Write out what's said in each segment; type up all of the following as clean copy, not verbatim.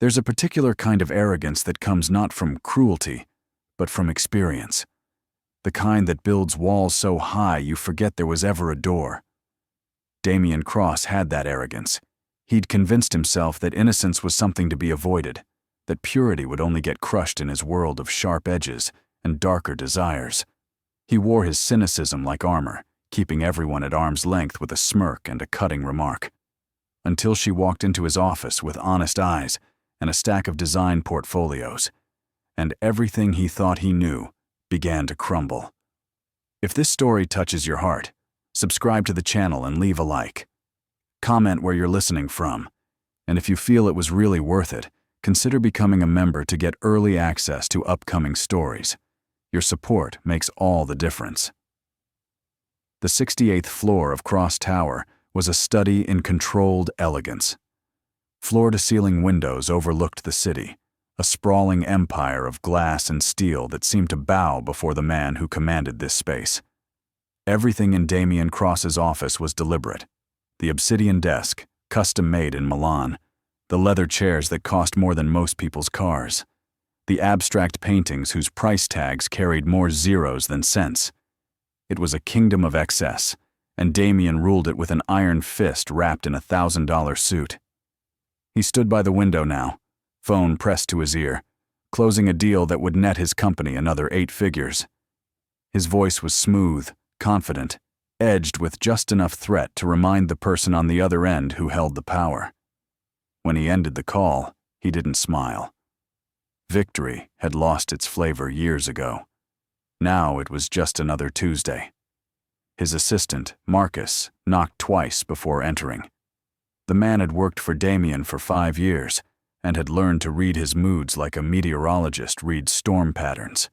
There's a particular kind of arrogance that comes not from cruelty, but from experience. The kind that builds walls so high you forget there was ever a door. Damien Cross had that arrogance. He'd convinced himself that innocence was something to be avoided, that purity would only get crushed in his world of sharp edges and darker desires. He wore his cynicism like armor, keeping everyone at arm's length with a smirk and a cutting remark. Until she walked into his office with honest eyes and a stack of design portfolios, and everything he thought he knew began to crumble. If this story touches your heart, subscribe to the channel and leave a like. Comment where you're listening from, and if you feel it was really worth it, consider becoming a member to get early access to upcoming stories. Your support makes all the difference. The 68th floor of Cross Tower was a study in controlled elegance. Floor-to-ceiling windows overlooked the city, a sprawling empire of glass and steel that seemed to bow before the man who commanded this space. Everything in Damien Cross's office was deliberate. The obsidian desk, custom-made in Milan, the leather chairs that cost more than most people's cars, the abstract paintings whose price tags carried more zeros than cents. It was a kingdom of excess, and Damien ruled it with an iron fist wrapped in a $1,000 suit. He stood by the window now, phone pressed to his ear, closing a deal that would net his company another 8 figures. His voice was smooth, confident, edged with just enough threat to remind the person on the other end who held the power. When he ended the call, he didn't smile. Victory had lost its flavor years ago. Now it was just another Tuesday. His assistant, Marcus, knocked twice before entering. The man had worked for Damien for 5 years and had learned to read his moods like a meteorologist reads storm patterns.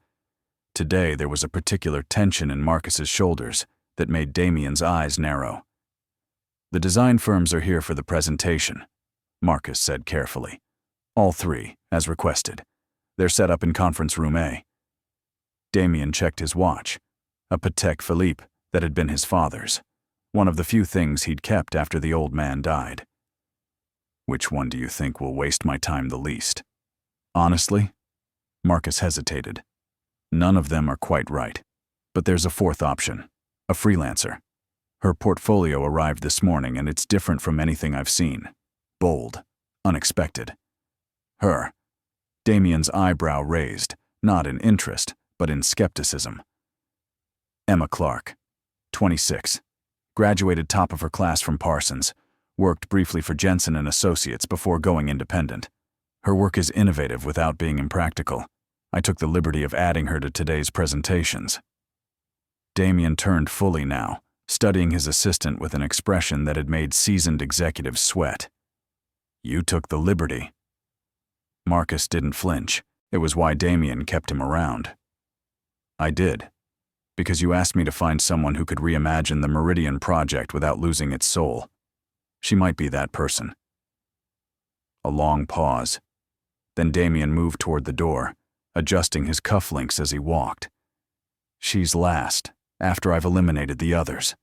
Today there was a particular tension in Marcus's shoulders that made Damien's eyes narrow. "The design firms are here for the presentation," Marcus said carefully. "All 3, as requested. They're set up in conference room A." Damien checked his watch, a Patek Philippe that had been his father's, one of the few things he'd kept after the old man died. "Which one do you think will waste my time the least?" "Honestly?" Marcus hesitated. "None of them are quite right. But there's a 4th option, a freelancer. Her portfolio arrived this morning and it's different from anything I've seen. Bold, unexpected. Her." Damien's eyebrow raised, not in interest, but in skepticism. "Emma Clark, 26, graduated top of her class from Parsons, worked briefly for Jensen and Associates before going independent. Her work is innovative without being impractical. I took the liberty of adding her to today's presentations." Damien turned fully now, studying his assistant with an expression that had made seasoned executives sweat. "You took the liberty." Marcus didn't flinch. It was why Damien kept him around. "I did. Because you asked me to find someone who could reimagine the Meridian project without losing its soul. She might be that person." A long pause. Then Damien moved toward the door, adjusting his cufflinks as he walked. "She's last, after I've eliminated the others."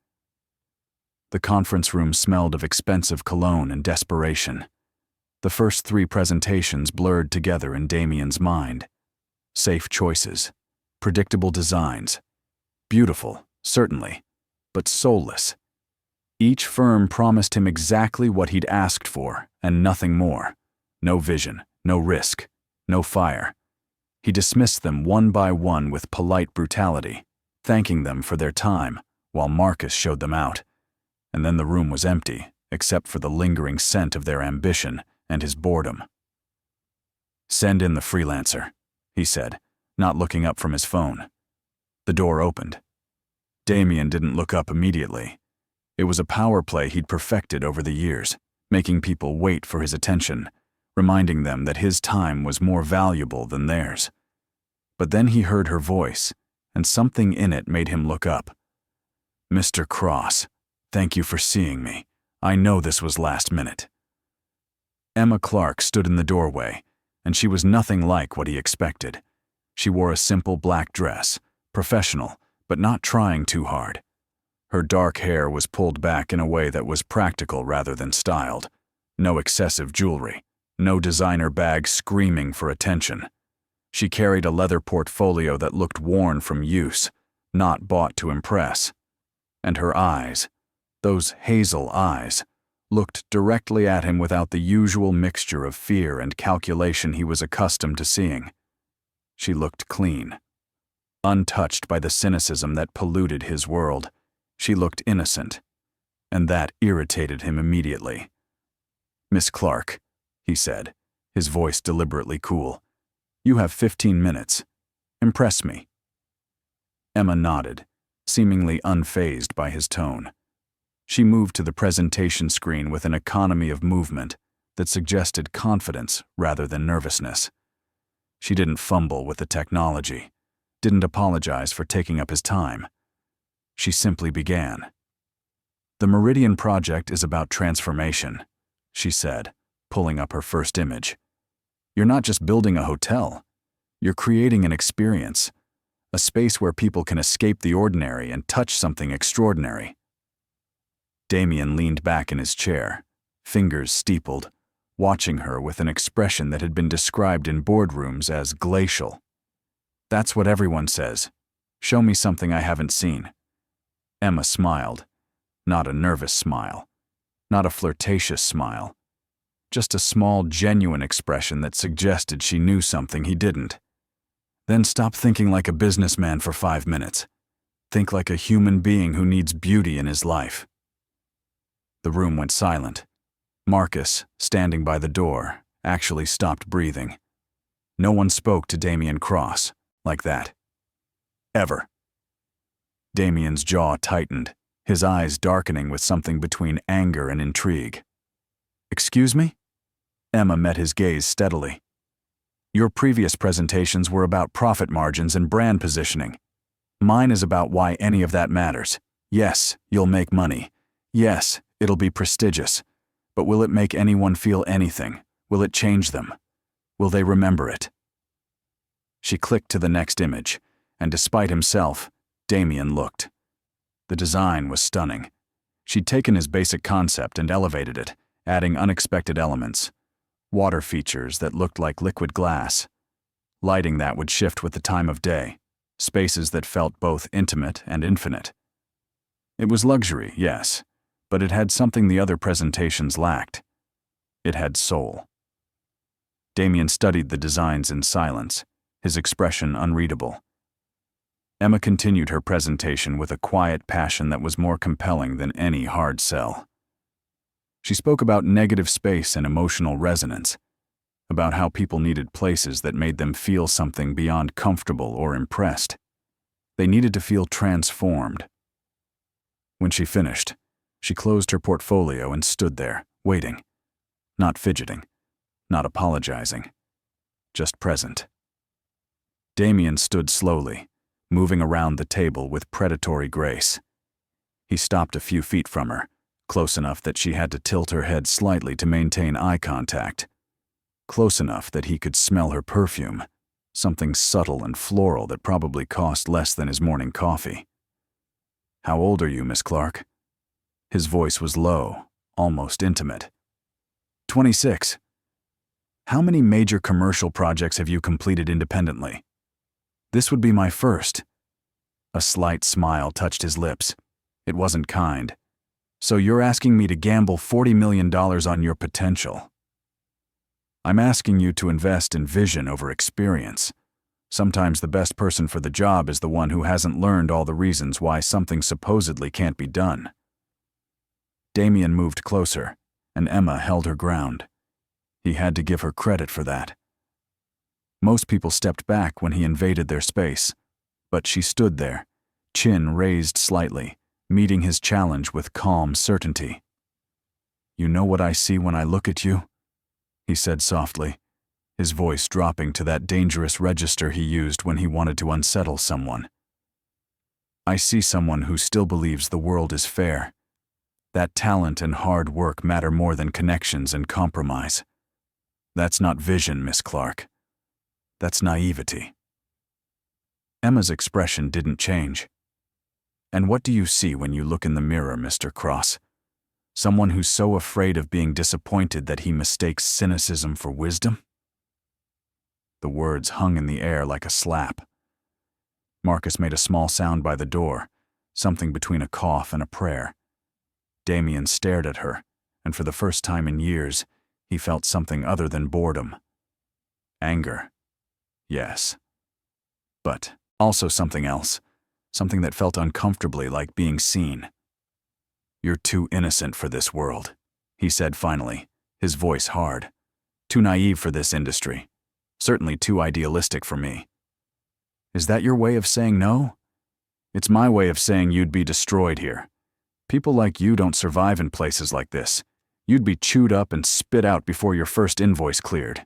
The conference room smelled of expensive cologne and desperation. The first 3 presentations blurred together in Damien's mind. Safe choices, predictable designs. Beautiful, certainly, but soulless. Each firm promised him exactly what he'd asked for, and nothing more. No vision, no risk, no fire. He dismissed them one by one with polite brutality, thanking them for their time, while Marcus showed them out. And then the room was empty, except for the lingering scent of their ambition and his boredom. "Send in the freelancer," he said, not looking up from his phone. The door opened. Damien didn't look up immediately. It was a power play he'd perfected over the years, making people wait for his attention, reminding them that his time was more valuable than theirs. But then he heard her voice, and something in it made him look up. "Mr. Cross, thank you for seeing me. I know this was last minute." Emma Clark stood in the doorway, and she was nothing like what he expected. She wore a simple black dress, professional, but not trying too hard. Her dark hair was pulled back in a way that was practical rather than styled. No excessive jewelry, no designer bag screaming for attention. She carried a leather portfolio that looked worn from use, not bought to impress. And her eyes, those hazel eyes, looked directly at him without the usual mixture of fear and calculation he was accustomed to seeing. She looked clean. Untouched by the cynicism that polluted his world, she looked innocent, and that irritated him immediately. "Miss Clark," he said, his voice deliberately cool, "you have 15 minutes. Impress me." Emma nodded, seemingly unfazed by his tone. She moved to the presentation screen with an economy of movement that suggested confidence rather than nervousness. She didn't fumble with the technology, didn't apologize for taking up his time. She simply began. "The Meridian Project is about transformation," she said, pulling up her first image. "You're not just building a hotel. You're creating an experience, a space where people can escape the ordinary and touch something extraordinary." Damien leaned back in his chair, fingers steepled, watching her with an expression that had been described in boardrooms as glacial. "That's what everyone says. Show me something I haven't seen." Emma smiled, not a nervous smile, not a flirtatious smile, just a small, genuine expression that suggested she knew something he didn't. "Then stop thinking like a businessman for 5 minutes. Think like a human being who needs beauty in his life." The room went silent. Marcus, standing by the door, actually stopped breathing. No one spoke to Damien Cross like that. Ever. Damien's jaw tightened, his eyes darkening with something between anger and intrigue. "Excuse me?" Emma met his gaze steadily. "Your previous presentations were about profit margins and brand positioning. Mine is about why any of that matters. Yes, you'll make money. Yes, it'll be prestigious. But will it make anyone feel anything? Will it change them? Will they remember it?" She clicked to the next image, and despite himself, Damien looked. The design was stunning. She'd taken his basic concept and elevated it, adding unexpected elements. Water features that looked like liquid glass. Lighting that would shift with the time of day. Spaces that felt both intimate and infinite. It was luxury, yes, but it had something the other presentations lacked. It had soul. Damien studied the designs in silence, his expression unreadable. Emma continued her presentation with a quiet passion that was more compelling than any hard sell. She spoke about negative space and emotional resonance, about how people needed places that made them feel something beyond comfortable or impressed. They needed to feel transformed. When she finished, she closed her portfolio and stood there, waiting, not fidgeting, not apologizing, just present. Damien stood slowly, moving around the table with predatory grace. He stopped a few feet from her, close enough that she had to tilt her head slightly to maintain eye contact, close enough that he could smell her perfume, something subtle and floral that probably cost less than his morning coffee. "How old are you, Miss Clark?" His voice was low, almost intimate. 26. "How many major commercial projects have you completed independently?" "This would be my first." A slight smile touched his lips. It wasn't kind. "So you're asking me to gamble $40 million on your potential?" "I'm asking you to invest in vision over experience. Sometimes the best person for the job is the one who hasn't learned all the reasons why something supposedly can't be done." Damien moved closer, and Emma held her ground. He had to give her credit for that. Most people stepped back when he invaded their space, but she stood there, chin raised slightly, meeting his challenge with calm certainty. "You know what I see when I look at you?" he said softly, his voice dropping to that dangerous register he used when he wanted to unsettle someone. "I see someone who still believes the world is fair. That talent and hard work matter more than connections and compromise. That's not vision, Miss Clark. That's naivety." Emma's expression didn't change. "And what do you see when you look in the mirror, Mr. Cross? Someone who's so afraid of being disappointed that he mistakes cynicism for wisdom? The words hung in the air like a slap. Marcus made a small sound by the door, something between a cough and a prayer. Damien stared at her, and for the first time in years, he felt something other than boredom. Anger. Yes. But also something else, something that felt uncomfortably like being seen. "You're too innocent for this world," he said finally, his voice hard. "Too naive for this industry. Certainly too idealistic for me." "Is that your way of saying no?" "It's my way of saying you'd be destroyed here. People like you don't survive in places like this. You'd be chewed up and spit out before your first invoice cleared."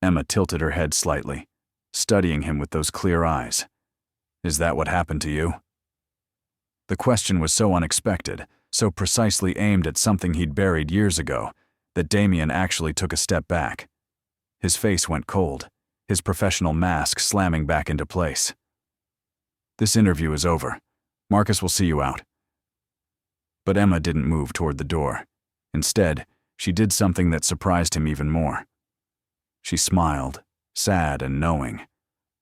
Emma tilted her head slightly, studying him with those clear eyes. "Is that what happened to you?" The question was so unexpected, so precisely aimed at something he'd buried years ago, that Damien actually took a step back. His face went cold, his professional mask slamming back into place. "This interview is over. Marcus will see you out." But Emma didn't move toward the door. Instead, she did something that surprised him even more. She smiled, sad and knowing,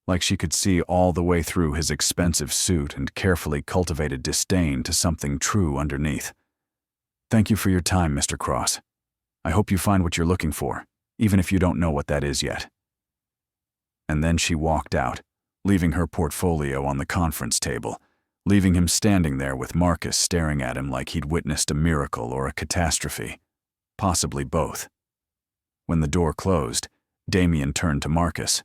like she could see all the way through his expensive suit and carefully cultivated disdain to something true underneath. "Thank you for your time, Mr. Cross. I hope you find what you're looking for, even if you don't know what that is yet." And then she walked out, leaving her portfolio on the conference table, leaving him standing there with Marcus staring at him like he'd witnessed a miracle or a catastrophe, possibly both. When the door closed, Damien turned to Marcus.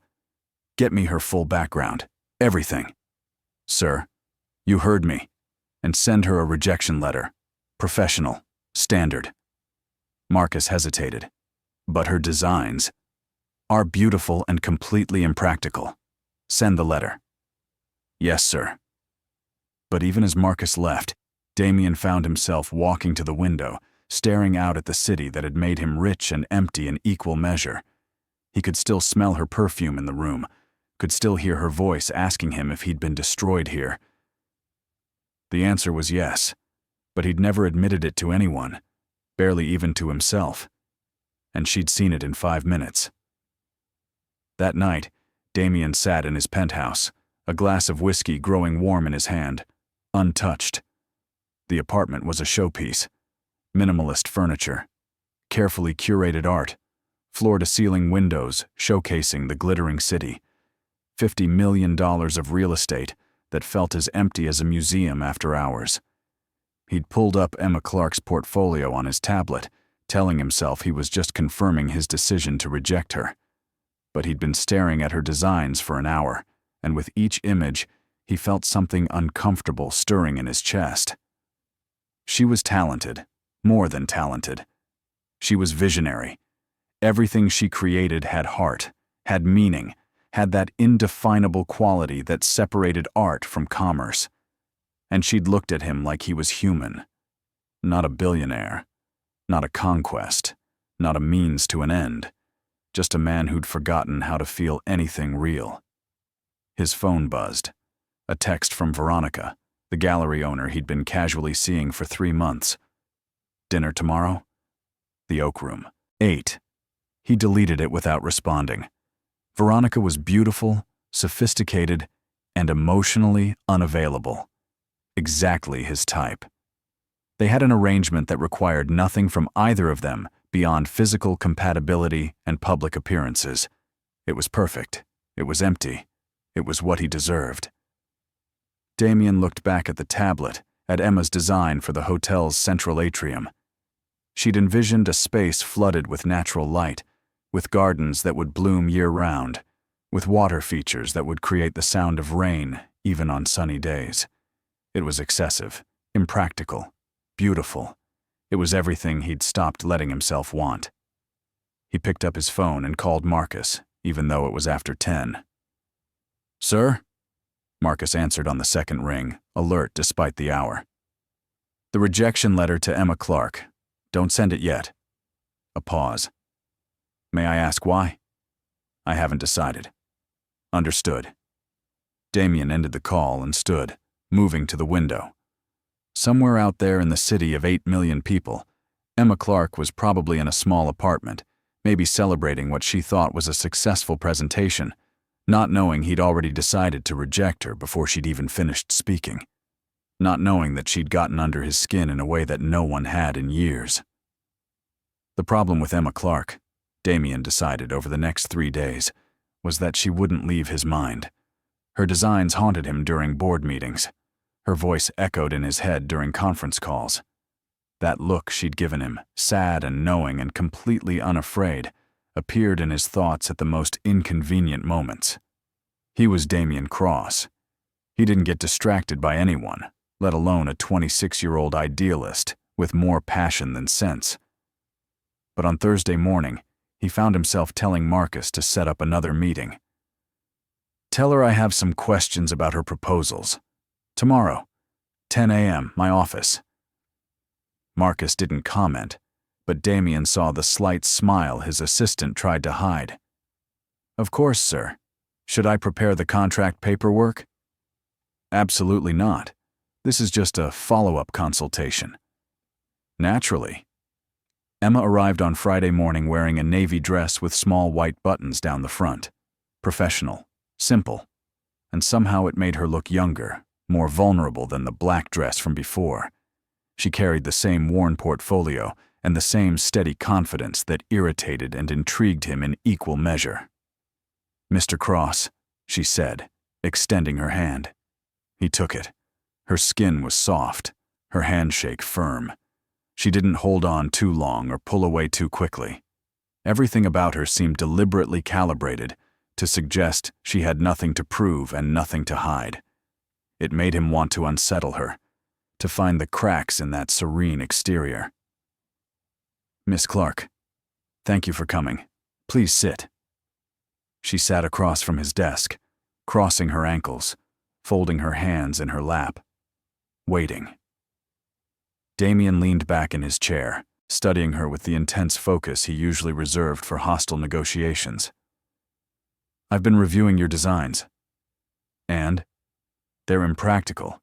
"Get me her full background, everything." "Sir, you heard me. And send her a rejection letter. Professional, standard." Marcus hesitated. "But her designs are beautiful and completely impractical. Send the letter." "Yes, sir." But even as Marcus left, Damien found himself walking to the window, staring out at the city that had made him rich and empty in equal measure. He could still smell her perfume in the room, could still hear her voice asking him if he'd been destroyed here. The answer was yes, but he'd never admitted it to anyone, barely even to himself. And she'd seen it in 5 minutes. That night, Damien sat in his penthouse, a glass of whiskey growing warm in his hand, untouched. The apartment was a showpiece. Minimalist furniture, carefully curated art, floor-to-ceiling windows showcasing the glittering city, $50 million of real estate that felt as empty as a museum after hours. He'd pulled up Emma Clark's portfolio on his tablet, telling himself he was just confirming his decision to reject her. But he'd been staring at her designs for an hour, and with each image, he felt something uncomfortable stirring in his chest. She was talented, more than talented. She was visionary. Everything she created had heart, had meaning, had that indefinable quality that separated art from commerce. And she'd looked at him like he was human. Not a billionaire, not a conquest, not a means to an end, just a man who'd forgotten how to feel anything real. His phone buzzed. A text from Veronica, the gallery owner he'd been casually seeing for 3 months. "Dinner tomorrow?" The Oak Room. 8. He deleted it without responding. Veronica was beautiful, sophisticated, and emotionally unavailable. Exactly his type. They had an arrangement that required nothing from either of them beyond physical compatibility and public appearances. It was perfect. It was empty. It was what he deserved. Damien looked back at the tablet, at Emma's design for the hotel's central atrium. She'd envisioned a space flooded with natural light, with gardens that would bloom year-round, with water features that would create the sound of rain even on sunny days. It was excessive, impractical, beautiful. It was everything he'd stopped letting himself want. He picked up his phone and called Marcus, even though it was after 10. "Sir?" Marcus answered on the second ring, alert despite the hour. "The rejection letter to Emma Clark. Don't send it yet." A pause. "May I ask why?" "I haven't decided." "Understood." Damien ended the call and stood, moving to the window. Somewhere out there in the city of 8 million people, Emma Clark was probably in a small apartment, maybe celebrating what she thought was a successful presentation, not knowing he'd already decided to reject her before she'd even finished speaking, not knowing that she'd gotten under his skin in a way that no one had in years. The problem with Emma Clark, Damien decided over the next 3 days, was that she wouldn't leave his mind. Her designs haunted him during board meetings. Her voice echoed in his head during conference calls. That look she'd given him, sad and knowing and completely unafraid, appeared in his thoughts at the most inconvenient moments. He was Damien Cross. He didn't get distracted by anyone, let alone a 26-year-old idealist with more passion than sense. But on Thursday morning, he found himself telling Marcus to set up another meeting. "Tell her I have some questions about her proposals. Tomorrow, 10 a.m., my office." Marcus didn't comment, but Damien saw the slight smile his assistant tried to hide. "Of course, sir. Should I prepare the contract paperwork?" "Absolutely not. This is just a follow-up consultation." "Naturally." Emma arrived on Friday morning wearing a navy dress with small white buttons down the front. Professional, simple, and somehow it made her look younger, more vulnerable than the black dress from before. She carried the same worn portfolio and the same steady confidence that irritated and intrigued him in equal measure. "Mr. Cross," she said, extending her hand. He took it. Her skin was soft, her handshake firm. She didn't hold on too long or pull away too quickly. Everything about her seemed deliberately calibrated to suggest she had nothing to prove and nothing to hide. It made him want to unsettle her, to find the cracks in that serene exterior. "Miss Clark, thank you for coming. Please sit." She sat across from his desk, crossing her ankles, folding her hands in her lap, waiting. Damien leaned back in his chair, studying her with the intense focus he usually reserved for hostile negotiations. "I've been reviewing your designs. And? They're impractical.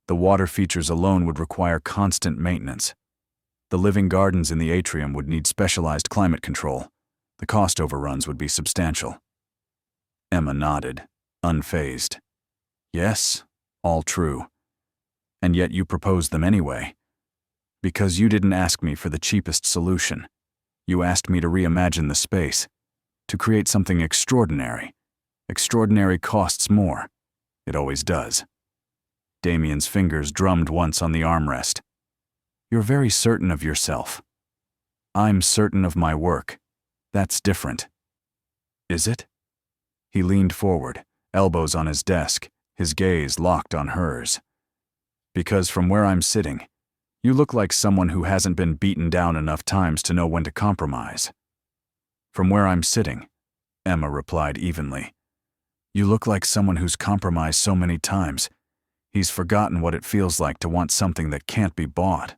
The water features alone would require constant maintenance. The living gardens in the atrium would need specialized climate control. The cost overruns would be substantial." Emma nodded, unfazed. "Yes, all true. And yet you proposed them anyway. Because you didn't ask me for the cheapest solution. You asked me to reimagine the space, to create something extraordinary. Extraordinary costs more. It always does." Damien's fingers drummed once on the armrest. "You're very certain of yourself. I'm certain of my work. That's different." "Is it?" He leaned forward, elbows on his desk, his gaze locked on hers. "Because from where I'm sitting, you look like someone who hasn't been beaten down enough times to know when to compromise." "From where I'm sitting," Emma replied evenly. "You look like someone who's compromised so many times, he's forgotten what it feels like to want something that can't be bought."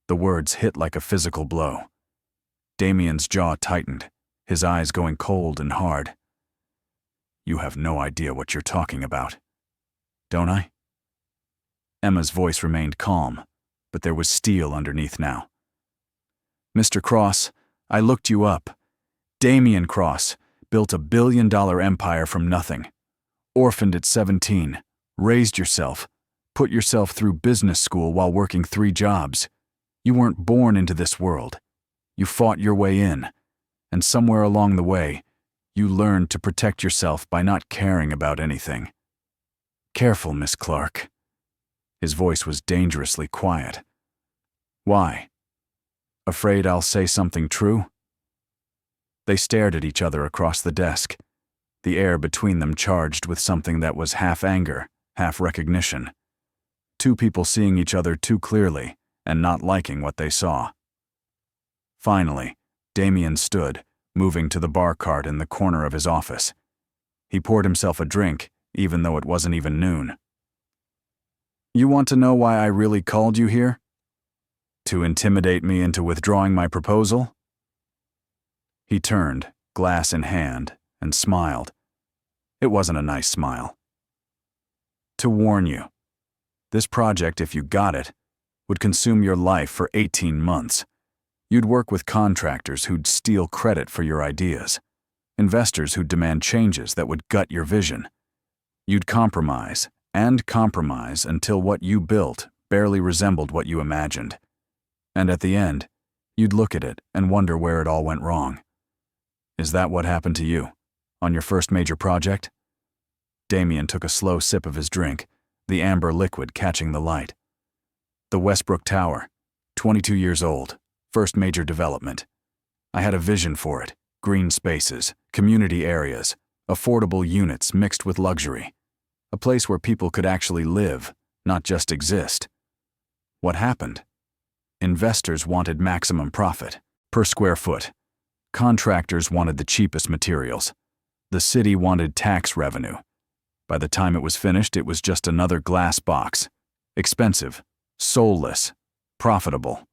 The words hit like a physical blow. Damien's jaw tightened, his eyes going cold and hard. "You have no idea what you're talking about. Don't I?" Emma's voice remained calm, but there was steel underneath now. "Mr. Cross, I looked you up. Damien Cross built a billion-dollar empire from nothing. Orphaned at 17, raised yourself, put yourself through business school while working 3 jobs. You weren't born into this world. You fought your way in, and somewhere along the way, you learned to protect yourself by not caring about anything. Careful, Miss Clark." His voice was dangerously quiet. "Why? Afraid I'll say something true?" They stared at each other across the desk, the air between them charged with something that was half anger, half recognition. Two people seeing each other too clearly and not liking what they saw. Finally, Damien stood, moving to the bar cart in the corner of his office. He poured himself a drink, even though it wasn't even noon. "You want to know why I really called you here? To intimidate me into withdrawing my proposal?" He turned, glass in hand, and smiled. It wasn't a nice smile. "To warn you. This project, if you got it, would consume your life for 18 months. You'd work with contractors who'd steal credit for your ideas, investors who'd demand changes that would gut your vision. You'd compromise and compromise until what you built barely resembled what you imagined. And at the end, you'd look at it and wonder where it all went wrong. Is that what happened to you on your first major project? Damien took a slow sip of his drink, the amber liquid catching the light. The Westbrook Tower, 22 years old, first major development. I had a vision for it: green spaces, community areas, affordable units mixed with luxury. A place where people could actually live, not just exist. What happened? Investors wanted maximum profit, per square foot. Contractors wanted the cheapest materials. The city wanted tax revenue. By the time it was finished, it was just another glass box. Expensive, soulless, profitable.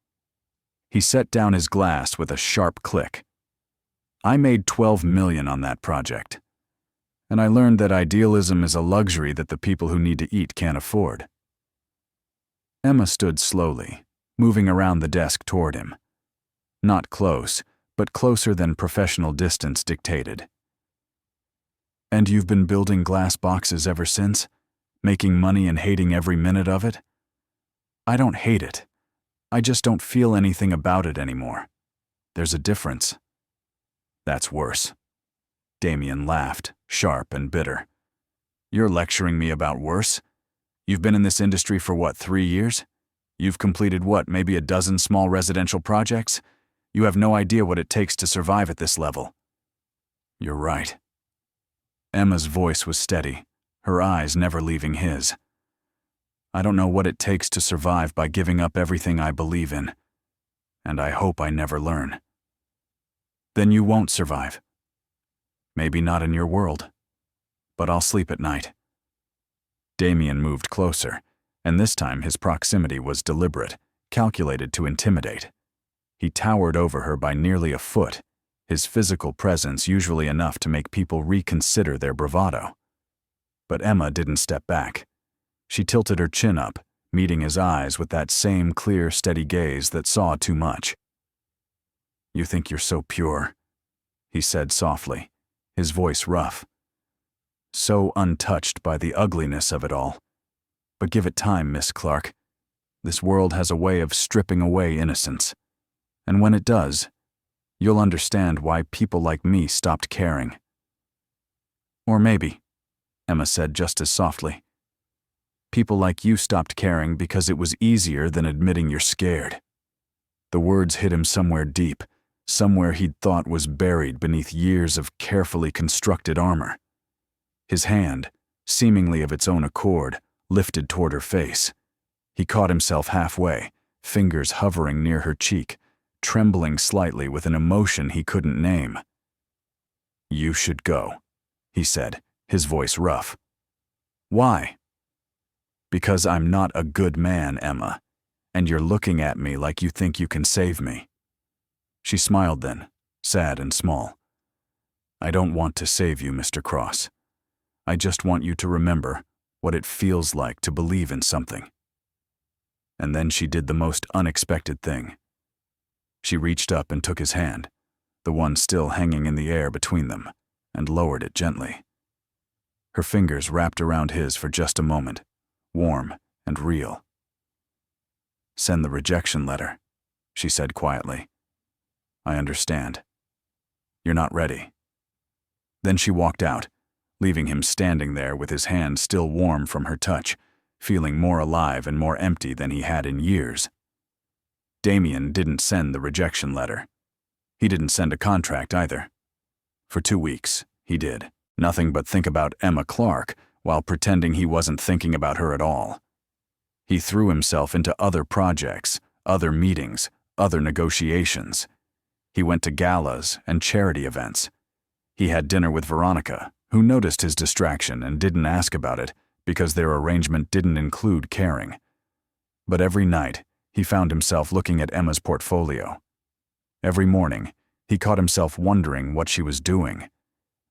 He set down his glass with a sharp click. I made $12 million on that project. And I learned that idealism is a luxury that the people who need to eat can't afford. Emma stood slowly, moving around the desk toward him. Not close, but closer than professional distance dictated. And you've been building glass boxes ever since? Making money and hating every minute of it? I don't hate it. I just don't feel anything about it anymore. There's a difference. That's worse. Damien laughed, sharp and bitter. You're lecturing me about worse? You've been in this industry for what, 3 years? You've completed what, maybe a dozen small residential projects? You have no idea what it takes to survive at this level. You're right. Emma's voice was steady, her eyes never leaving his. I don't know what it takes to survive by giving up everything I believe in. And I hope I never learn. Then you won't survive. Maybe not in your world. But I'll sleep at night. Damien moved closer, and this time his proximity was deliberate, calculated to intimidate. He towered over her by nearly a foot, his physical presence usually enough to make people reconsider their bravado. But Emma didn't step back. She tilted her chin up, meeting his eyes with that same clear, steady gaze that saw too much. You think you're so pure, he said softly, his voice rough. So untouched by the ugliness of it all. But give it time, Miss Clark. This world has a way of stripping away innocence. And when it does, you'll understand why people like me stopped caring. Or maybe, Emma said just as softly, people like you stopped caring because it was easier than admitting you're scared. The words hit him somewhere deep, somewhere he'd thought was buried beneath years of carefully constructed armor. His hand, seemingly of its own accord, lifted toward her face. He caught himself halfway, fingers hovering near her cheek, trembling slightly with an emotion he couldn't name. You should go, he said, his voice rough. Why? Because I'm not a good man, Emma, and you're looking at me like you think you can save me. She smiled then, sad and small. I don't want to save you, Mr. Cross. I just want you to remember what it feels like to believe in something. And then she did the most unexpected thing. She reached up and took his hand, the one still hanging in the air between them, and lowered it gently. Her fingers wrapped around his for just a moment, warm and real. Send the rejection letter, she said quietly. I understand. You're not ready. Then she walked out, leaving him standing there with his hand still warm from her touch, feeling more alive and more empty than he had in years. Damien didn't send the rejection letter. He didn't send a contract either. For 2 weeks, he did nothing but think about Emma Clark while pretending he wasn't thinking about her at all. He threw himself into other projects, other meetings, other negotiations. He went to galas and charity events. He had dinner with Veronica, who noticed his distraction and didn't ask about it because their arrangement didn't include caring. But every night, he found himself looking at Emma's portfolio. Every morning, he caught himself wondering what she was doing,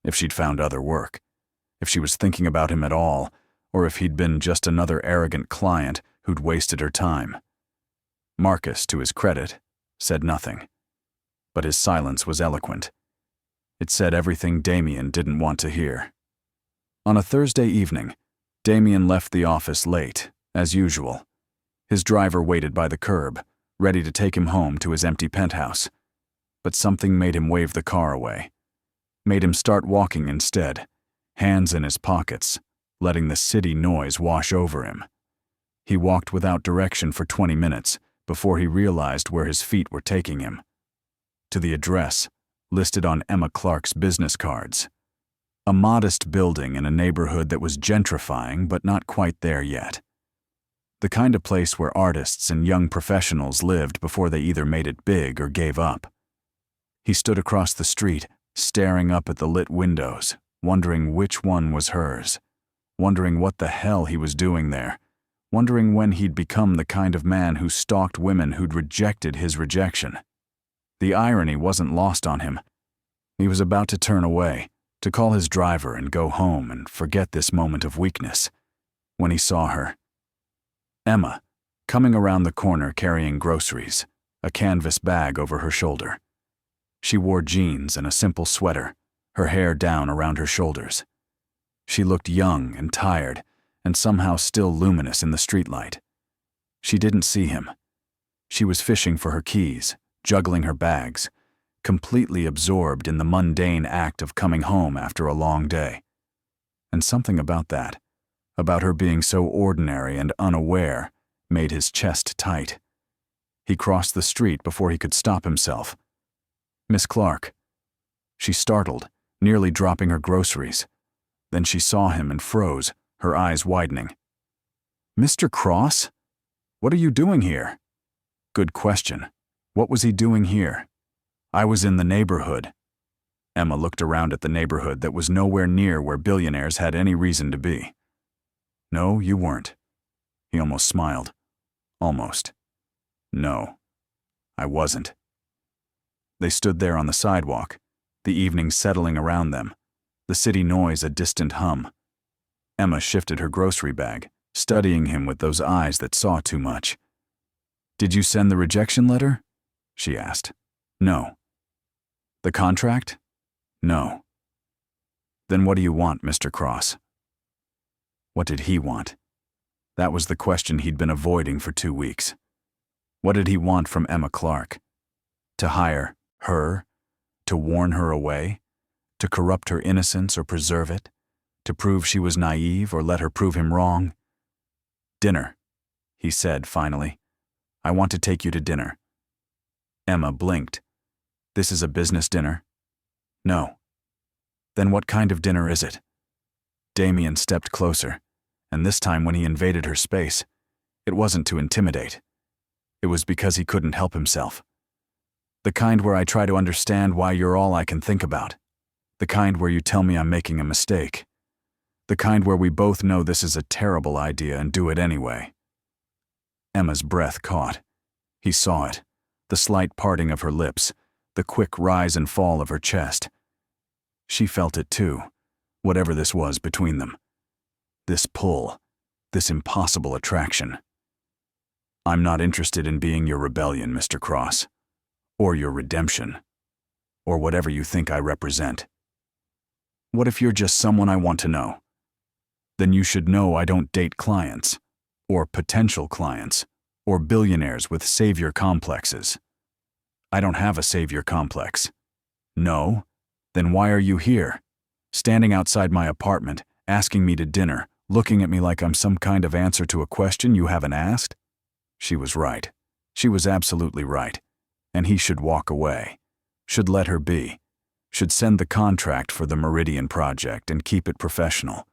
if she'd found other work, if she was thinking about him at all, or if he'd been just another arrogant client who'd wasted her time. Marcus, to his credit, said nothing. But his silence was eloquent. It said everything Damien didn't want to hear. On a Thursday evening, Damien left the office late, as usual. His driver waited by the curb, ready to take him home to his empty penthouse. But something made him wave the car away. Made him start walking instead, hands in his pockets, letting the city noise wash over him. He walked without direction for 20 minutes before he realized where his feet were taking him. To the address, listed on Emma Clark's business cards. A modest building in a neighborhood that was gentrifying but not quite there yet. The kind of place where artists and young professionals lived before they either made it big or gave up. He stood across the street, staring up at the lit windows, wondering which one was hers, wondering what the hell he was doing there, wondering when he'd become the kind of man who stalked women who'd rejected his rejection. The irony wasn't lost on him. He was about to turn away, to call his driver and go home and forget this moment of weakness, when he saw her. Emma, coming around the corner carrying groceries, a canvas bag over her shoulder. She wore jeans and a simple sweater, her hair down around her shoulders. She looked young and tired, and somehow still luminous in the streetlight. She didn't see him. She was fishing for her keys, juggling her bags, completely absorbed in the mundane act of coming home after a long day. And something about that, about her being so ordinary and unaware, made his chest tight. He crossed the street before he could stop himself. "Miss Clark." She startled, nearly dropping her groceries. Then she saw him and froze, her eyes widening. "Mr. Cross? What are you doing here?" Good question. What was he doing here? "I was in the neighborhood." Emma looked around at the neighborhood that was nowhere near where billionaires had any reason to be. "No, you weren't." He almost smiled. Almost. "No, I wasn't." They stood there on the sidewalk, the evening settling around them, the city noise a distant hum. Emma shifted her grocery bag, studying him with those eyes that saw too much. "Did you send the rejection letter?" she asked. "No." "The contract?" "No." "Then what do you want, Mr. Cross?" What did he want? That was the question he'd been avoiding for 2 weeks. What did he want from Emma Clark? To hire her? To warn her away? To corrupt her innocence or preserve it? To prove she was naive or let her prove him wrong? "Dinner," he said finally. "I want to take you to dinner." Emma blinked. "This is a business dinner?" "No." "Then what kind of dinner is it?" Damien stepped closer, and this time when he invaded her space, it wasn't to intimidate. It was because he couldn't help himself. "The kind where I try to understand why you're all I can think about. The kind where you tell me I'm making a mistake. The kind where we both know this is a terrible idea and do it anyway." Emma's breath caught. He saw it, the slight parting of her lips, the quick rise and fall of her chest. She felt it too, whatever this was between them. This pull, this impossible attraction. "I'm not interested in being your rebellion, Mr. Cross. Or your redemption. Or whatever you think I represent. What if you're just someone I want to know? Then you should know I don't date clients, or potential clients, or billionaires with savior complexes. I don't have a savior complex. No? Then why are you here? Standing outside my apartment, asking me to dinner, looking at me like I'm some kind of answer to a question you haven't asked?" She was right. She was absolutely right. And he should walk away. Should let her be. Should send the contract for the Meridian project and keep it professional.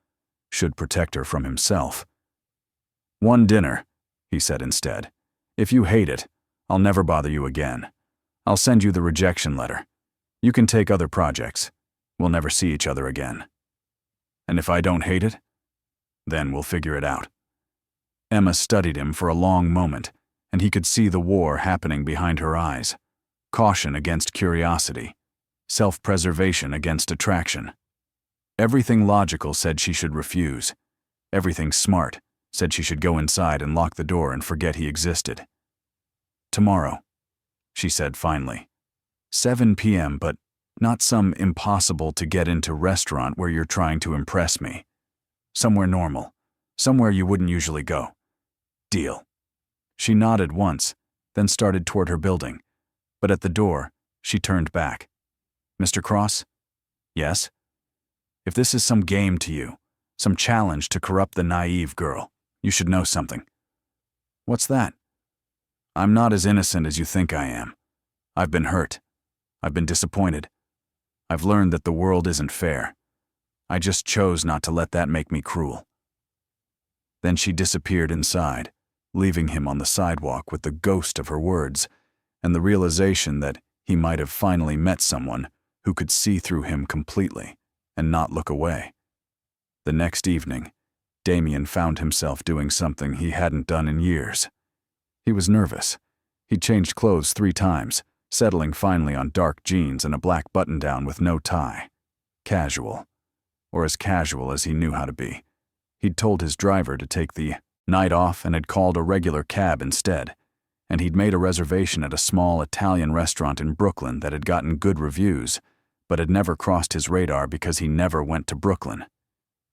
Should protect her from himself. "One dinner," he said instead. "If you hate it, I'll never bother you again. I'll send you the rejection letter. You can take other projects. We'll never see each other again. And if I don't hate it, then we'll figure it out." Emma studied him for a long moment, and he could see the war happening behind her eyes. Caution against curiosity. Self-preservation against attraction. Everything logical said she should refuse. Everything smart, said she should go inside and lock the door and forget he existed. Tomorrow, she said finally. 7 p.m., but not some impossible-to-get-into restaurant where you're trying to impress me. Somewhere normal, somewhere you wouldn't usually go. Deal. She nodded once, then started toward her building, but at the door, she turned back. Mr. Cross? Yes? If this is some game to you, some challenge to corrupt the naive girl, you should know something. What's that? I'm not as innocent as you think I am. I've been hurt. I've been disappointed. I've learned that the world isn't fair. I just chose not to let that make me cruel. Then she disappeared inside, leaving him on the sidewalk with the ghost of her words and the realization that he might have finally met someone who could see through him completely and not look away. The next evening, Damien found himself doing something he hadn't done in years. He was nervous. He'd changed clothes 3 times, settling finally on dark jeans and a black button-down with no tie. Casual, or as casual as he knew how to be. He'd told his driver to take the night off and had called a regular cab instead, and he'd made a reservation at a small Italian restaurant in Brooklyn that had gotten good reviews, but had never crossed his radar because he never went to Brooklyn.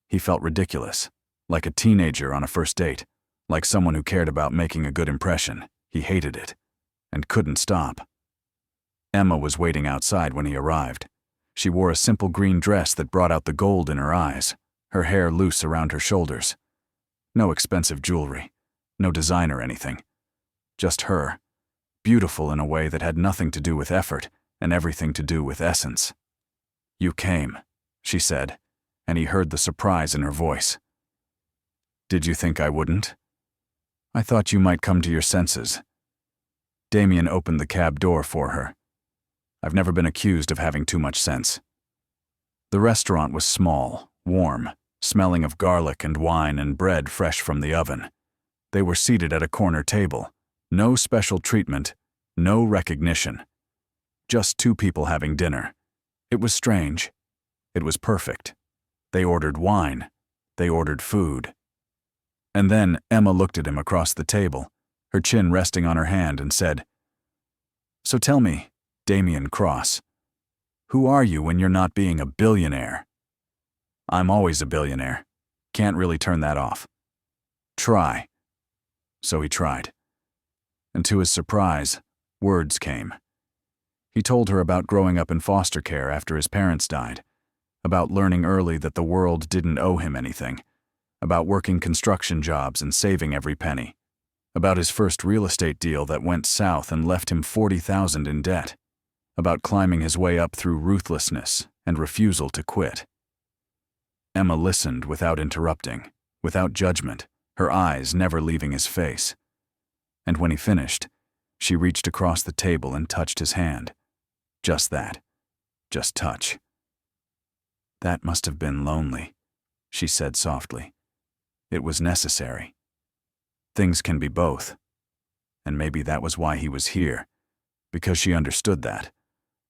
He felt ridiculous, like a teenager on a first date, like someone who cared about making a good impression. He hated it, and couldn't stop. Emma was waiting outside when he arrived. She wore a simple green dress that brought out the gold in her eyes, her hair loose around her shoulders. No expensive jewelry, no design or anything. Just her, beautiful in a way that had nothing to do with effort and everything to do with essence. You came, she said, and he heard the surprise in her voice. Did you think I wouldn't? I thought you might come to your senses. Damien opened the cab door for her. I've never been accused of having too much sense. The restaurant was small, warm, smelling of garlic and wine and bread fresh from the oven. They were seated at a corner table. No special treatment, no recognition. Just 2 people having dinner. It was strange. It was perfect. They ordered wine. They ordered food. And then Emma looked at him across the table, her chin resting on her hand, and said, So tell me, Damien Cross, who are you when you're not being a billionaire? I'm always a billionaire. Can't really turn that off. Try. So he tried. And to his surprise, words came. He told her about growing up in foster care after his parents died, about learning early that the world didn't owe him anything, about working construction jobs and saving every penny, about his first real estate deal that went south and left him $40,000 in debt, about climbing his way up through ruthlessness and refusal to quit. Emma listened without interrupting, without judgment, her eyes never leaving his face. And when he finished, she reached across the table and touched his hand. Just that. Just touch. That must have been lonely, she said softly. It was necessary. Things can be both. And maybe that was why he was here, because she understood that.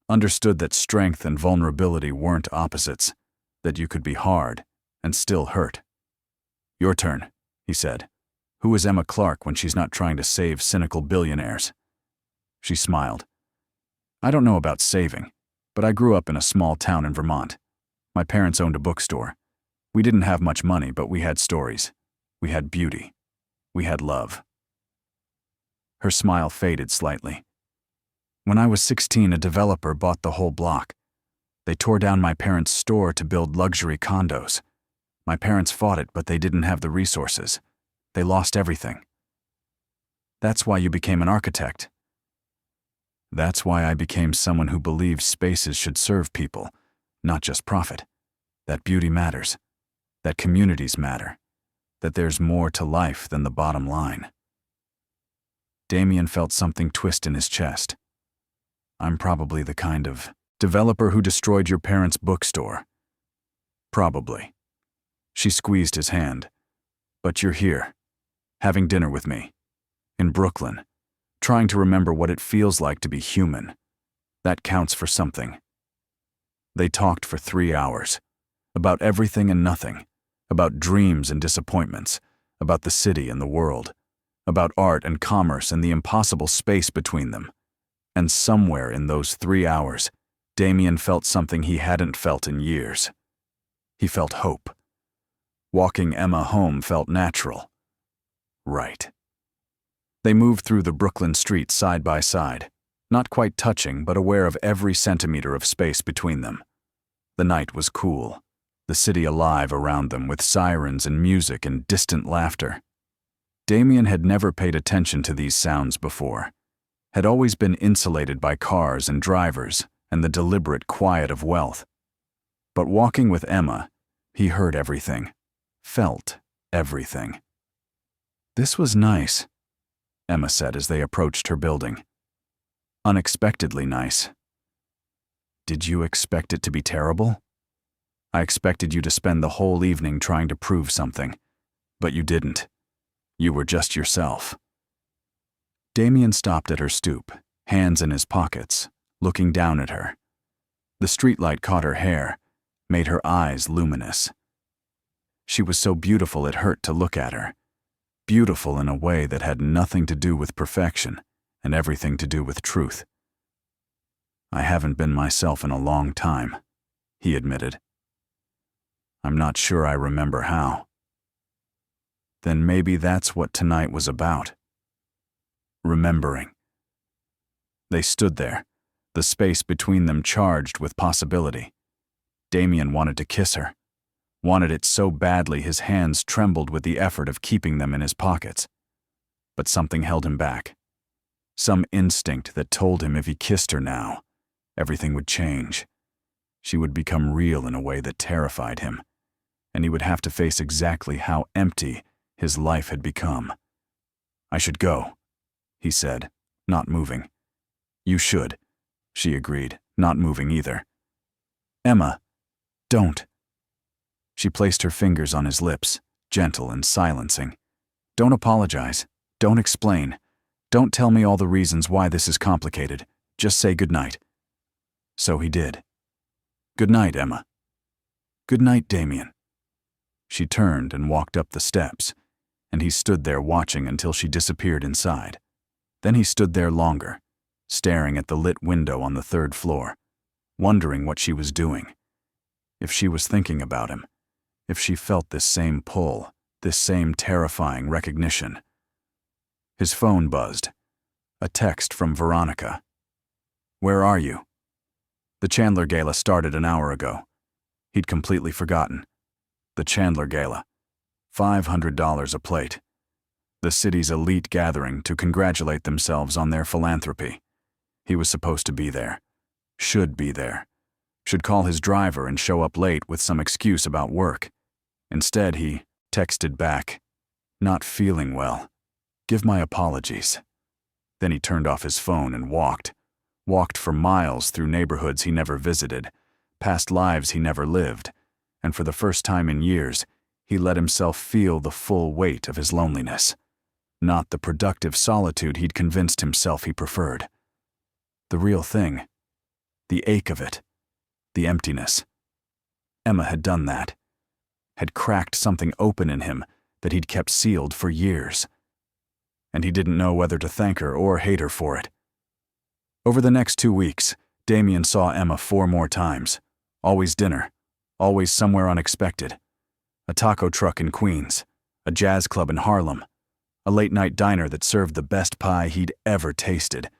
Understood that strength and vulnerability weren't opposites, that you could be hard and still hurt. Your turn, he said. Who is Emma Clark when she's not trying to save cynical billionaires? She smiled. I don't know about saving, but I grew up in a small town in Vermont. My parents owned a bookstore. We didn't have much money, but we had stories. We had beauty. We had love. Her smile faded slightly. When I was 16, a developer bought the whole block. They tore down my parents' store to build luxury condos. My parents fought it, but they didn't have the resources. They lost everything. That's why you became an architect. That's why I became someone who believes spaces should serve people, not just profit. That beauty matters. That communities matter. That there's more to life than the bottom line. Damien felt something twist in his chest. I'm probably the kind of developer who destroyed your parents' bookstore. Probably. She squeezed his hand. But you're here, having dinner with me, in Brooklyn, trying to remember what it feels like to be human. That counts for something. They talked for 3 hours, about everything and nothing, about dreams and disappointments, about the city and the world, about art and commerce and the impossible space between them. And somewhere in those 3 hours, Damien felt something he hadn't felt in years. He felt hope. Walking Emma home felt natural. Right. They moved through the Brooklyn streets side by side, not quite touching but aware of every centimeter of space between them. The night was cool, the city alive around them with sirens and music and distant laughter. Damien had never paid attention to these sounds before, had always been insulated by cars and drivers and the deliberate quiet of wealth. But walking with Emma, he heard everything, felt everything. "This was nice," Emma said as they approached her building. "Unexpectedly nice." "Did you expect it to be terrible?" "I expected you to spend the whole evening trying to prove something, but you didn't. You were just yourself." Damien stopped at her stoop, hands in his pockets, looking down at her. The streetlight caught her hair, made her eyes luminous. She was so beautiful it hurt to look at her. Beautiful in a way that had nothing to do with perfection and everything to do with truth. "I haven't been myself in a long time," he admitted. "I'm not sure I remember how." "Then maybe that's what tonight was about. Remembering." They stood there, the space between them charged with possibility. Damien wanted to kiss her, wanted it so badly his hands trembled with the effort of keeping them in his pockets. But something held him back. Some instinct that told him if he kissed her now, everything would change. She would become real in a way that terrified him, and he would have to face exactly how empty his life had become. "I should go," he said, not moving. "You should," she agreed, not moving either. "Emma, don't." She placed her fingers on his lips, gentle and silencing. "Don't apologize. Don't explain. Don't tell me all the reasons why this is complicated. Just say goodnight." So he did. "Good night, Emma." "Good night, Damien." She turned and walked up the steps, and he stood there watching until she disappeared inside. Then he stood there longer, staring at the lit window on the 3rd floor, wondering what she was doing. If she was thinking about him, if she felt this same pull, this same terrifying recognition. His phone buzzed. A text from Veronica. "Where are you?" The Chandler Gala started an hour ago. He'd completely forgotten. The Chandler Gala. $500 a plate. The city's elite gathering to congratulate themselves on their philanthropy. He was supposed to be there. Should be there. Should call his driver and show up late with some excuse about work. Instead, he texted back, "Not feeling well. Give my apologies." Then he turned off his phone and walked for miles through neighborhoods he never visited, past lives he never lived, and for the first time in years, he let himself feel the full weight of his loneliness, not the productive solitude he'd convinced himself he preferred. The real thing, the ache of it, the emptiness. Emma had done that, had cracked something open in him that he'd kept sealed for years. And he didn't know whether to thank her or hate her for it. Over the next 2 weeks, Damien saw Emma 4 more times. Always dinner, always somewhere unexpected. A taco truck in Queens, a jazz club in Harlem, a late-night diner that served the best pie he'd ever tasted.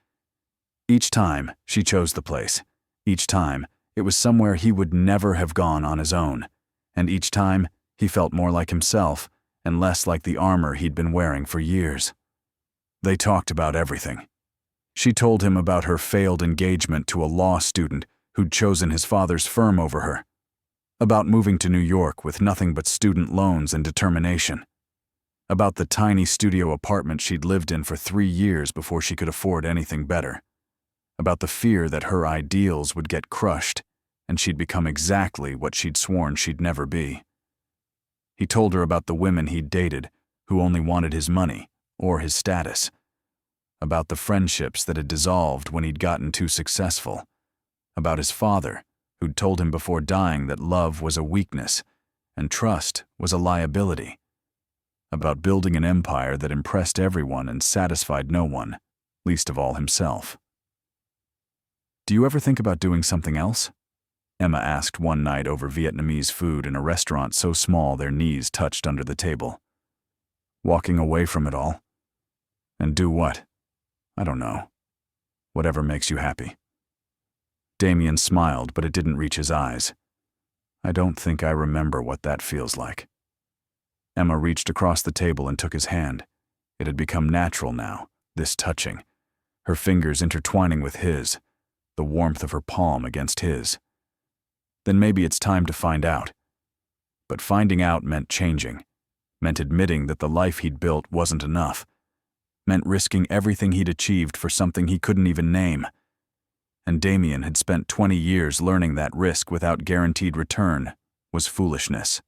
Each time, she chose the place. Each time, it was somewhere he would never have gone on his own. And each time, he felt more like himself and less like the armor he'd been wearing for years. They talked about everything. She told him about her failed engagement to a law student who'd chosen his father's firm over her. About moving to New York with nothing but student loans and determination. About the tiny studio apartment she'd lived in for 3 years before she could afford anything better. About the fear that her ideals would get crushed and she'd become exactly what she'd sworn she'd never be. He told her about the women he'd dated who only wanted his money or his status. About the friendships that had dissolved when he'd gotten too successful. About his father, who'd told him before dying that love was a weakness and trust was a liability. About building an empire that impressed everyone and satisfied no one, least of all himself. "Do you ever think about doing something else?" Emma asked one night over Vietnamese food in a restaurant so small their knees touched under the table. "Walking away from it all? And do what? I don't know. Whatever makes you happy." Damien smiled, but it didn't reach his eyes. "I don't think I remember what that feels like." Emma reached across the table and took his hand. It had become natural now, this touching, her fingers intertwining with his, the warmth of her palm against his. Then maybe it's time to find out. But finding out meant changing, meant admitting that the life he'd built wasn't enough, meant risking everything he'd achieved for something he couldn't even name. And Damien had spent 20 years learning that risk without guaranteed return was foolishness.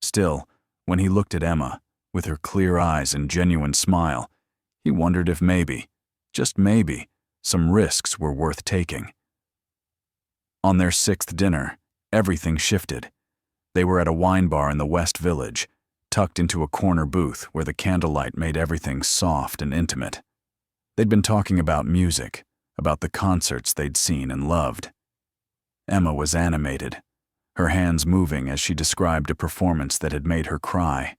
Still, when he looked at Emma, with her clear eyes and genuine smile, he wondered if maybe, just maybe, some risks were worth taking. On their 6th dinner, everything shifted. They were at a wine bar in the West Village, tucked into a corner booth where the candlelight made everything soft and intimate. They'd been talking about music, about the concerts they'd seen and loved. Emma was animated, her hands moving as she described a performance that had made her cry,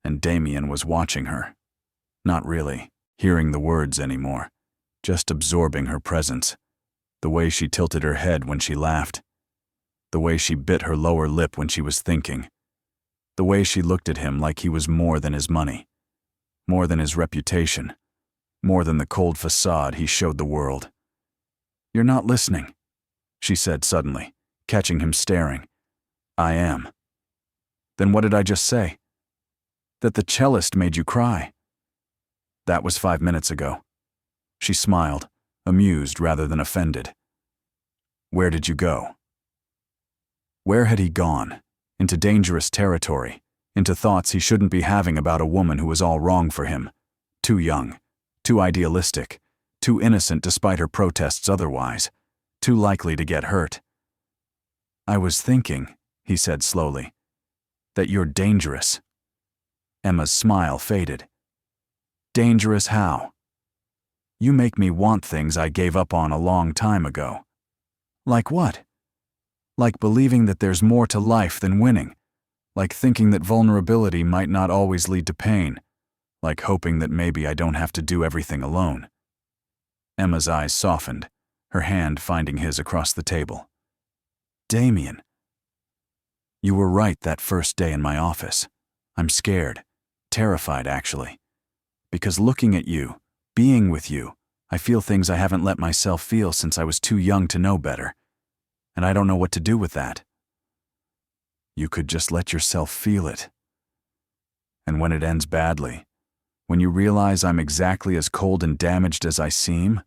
and Damien was watching her, not really hearing the words anymore, just absorbing her presence, the way she tilted her head when she laughed, the way she bit her lower lip when she was thinking, the way she looked at him like he was more than his money, more than his reputation, more than the cold facade he showed the world. "You're not listening," she said suddenly, catching him staring. "I am." "Then what did I just say?" "That the cellist made you cry." "That was 5 minutes ago." She smiled, amused rather than offended. "Where did you go?" Where had he gone? Into dangerous territory, into thoughts he shouldn't be having about a woman who was all wrong for him. Too young, too idealistic, too innocent despite her protests otherwise, too likely to get hurt. "I was thinking," he said slowly, "that you're dangerous." Emma's smile faded. "Dangerous how?" "You make me want things I gave up on a long time ago." "Like what?" "Like believing that there's more to life than winning. Like thinking that vulnerability might not always lead to pain. Like hoping that maybe I don't have to do everything alone." Emma's eyes softened, her hand finding his across the table. "Damien, you were right that first day in my office. I'm scared, terrified actually. Because looking at you, being with you, I feel things I haven't let myself feel since I was too young to know better. And I don't know what to do with that." "You could just let yourself feel it. And when it ends badly, when you realize I'm exactly as cold and damaged as I seem,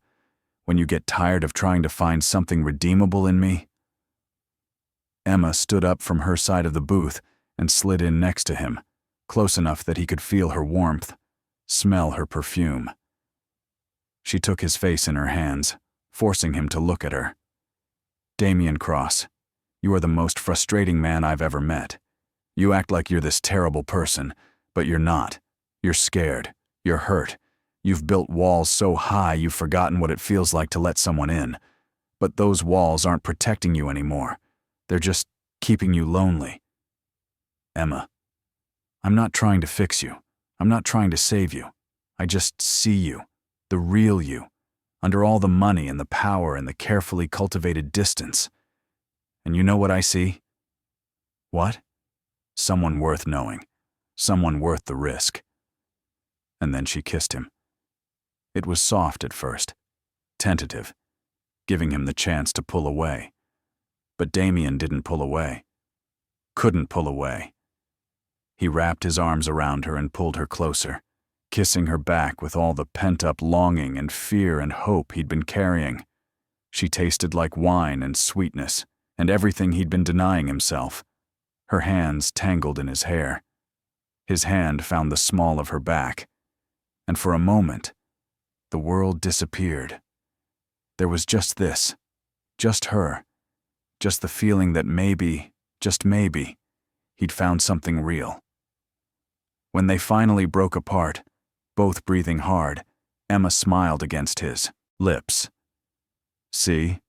when you get tired of trying to find something redeemable in me." Emma stood up from her side of the booth and slid in next to him, close enough that he could feel her warmth, smell her perfume. She took his face in her hands, forcing him to look at her. "Damien Cross, you are the most frustrating man I've ever met. You act like you're this terrible person, but you're not. You're scared. You're hurt. You've built walls so high you've forgotten what it feels like to let someone in. But those walls aren't protecting you anymore. They're just keeping you lonely." "Emma, I'm not trying to fix you. I'm not trying to save you. I just see you, the real you, under all the money and the power and the carefully cultivated distance. And you know what I see?" "What?" "Someone worth knowing. Someone worth the risk." And then she kissed him. It was soft at first, tentative, giving him the chance to pull away. But Damien didn't pull away. Couldn't pull away. He wrapped his arms around her and pulled her closer, kissing her back with all the pent-up longing and fear and hope he'd been carrying. She tasted like wine and sweetness, and everything he'd been denying himself. Her hands tangled in his hair. His hand found the small of her back. And for a moment, the world disappeared. There was just this, just her, just the feeling that maybe, just maybe, he'd found something real. When they finally broke apart, both breathing hard, Emma smiled against his lips. See?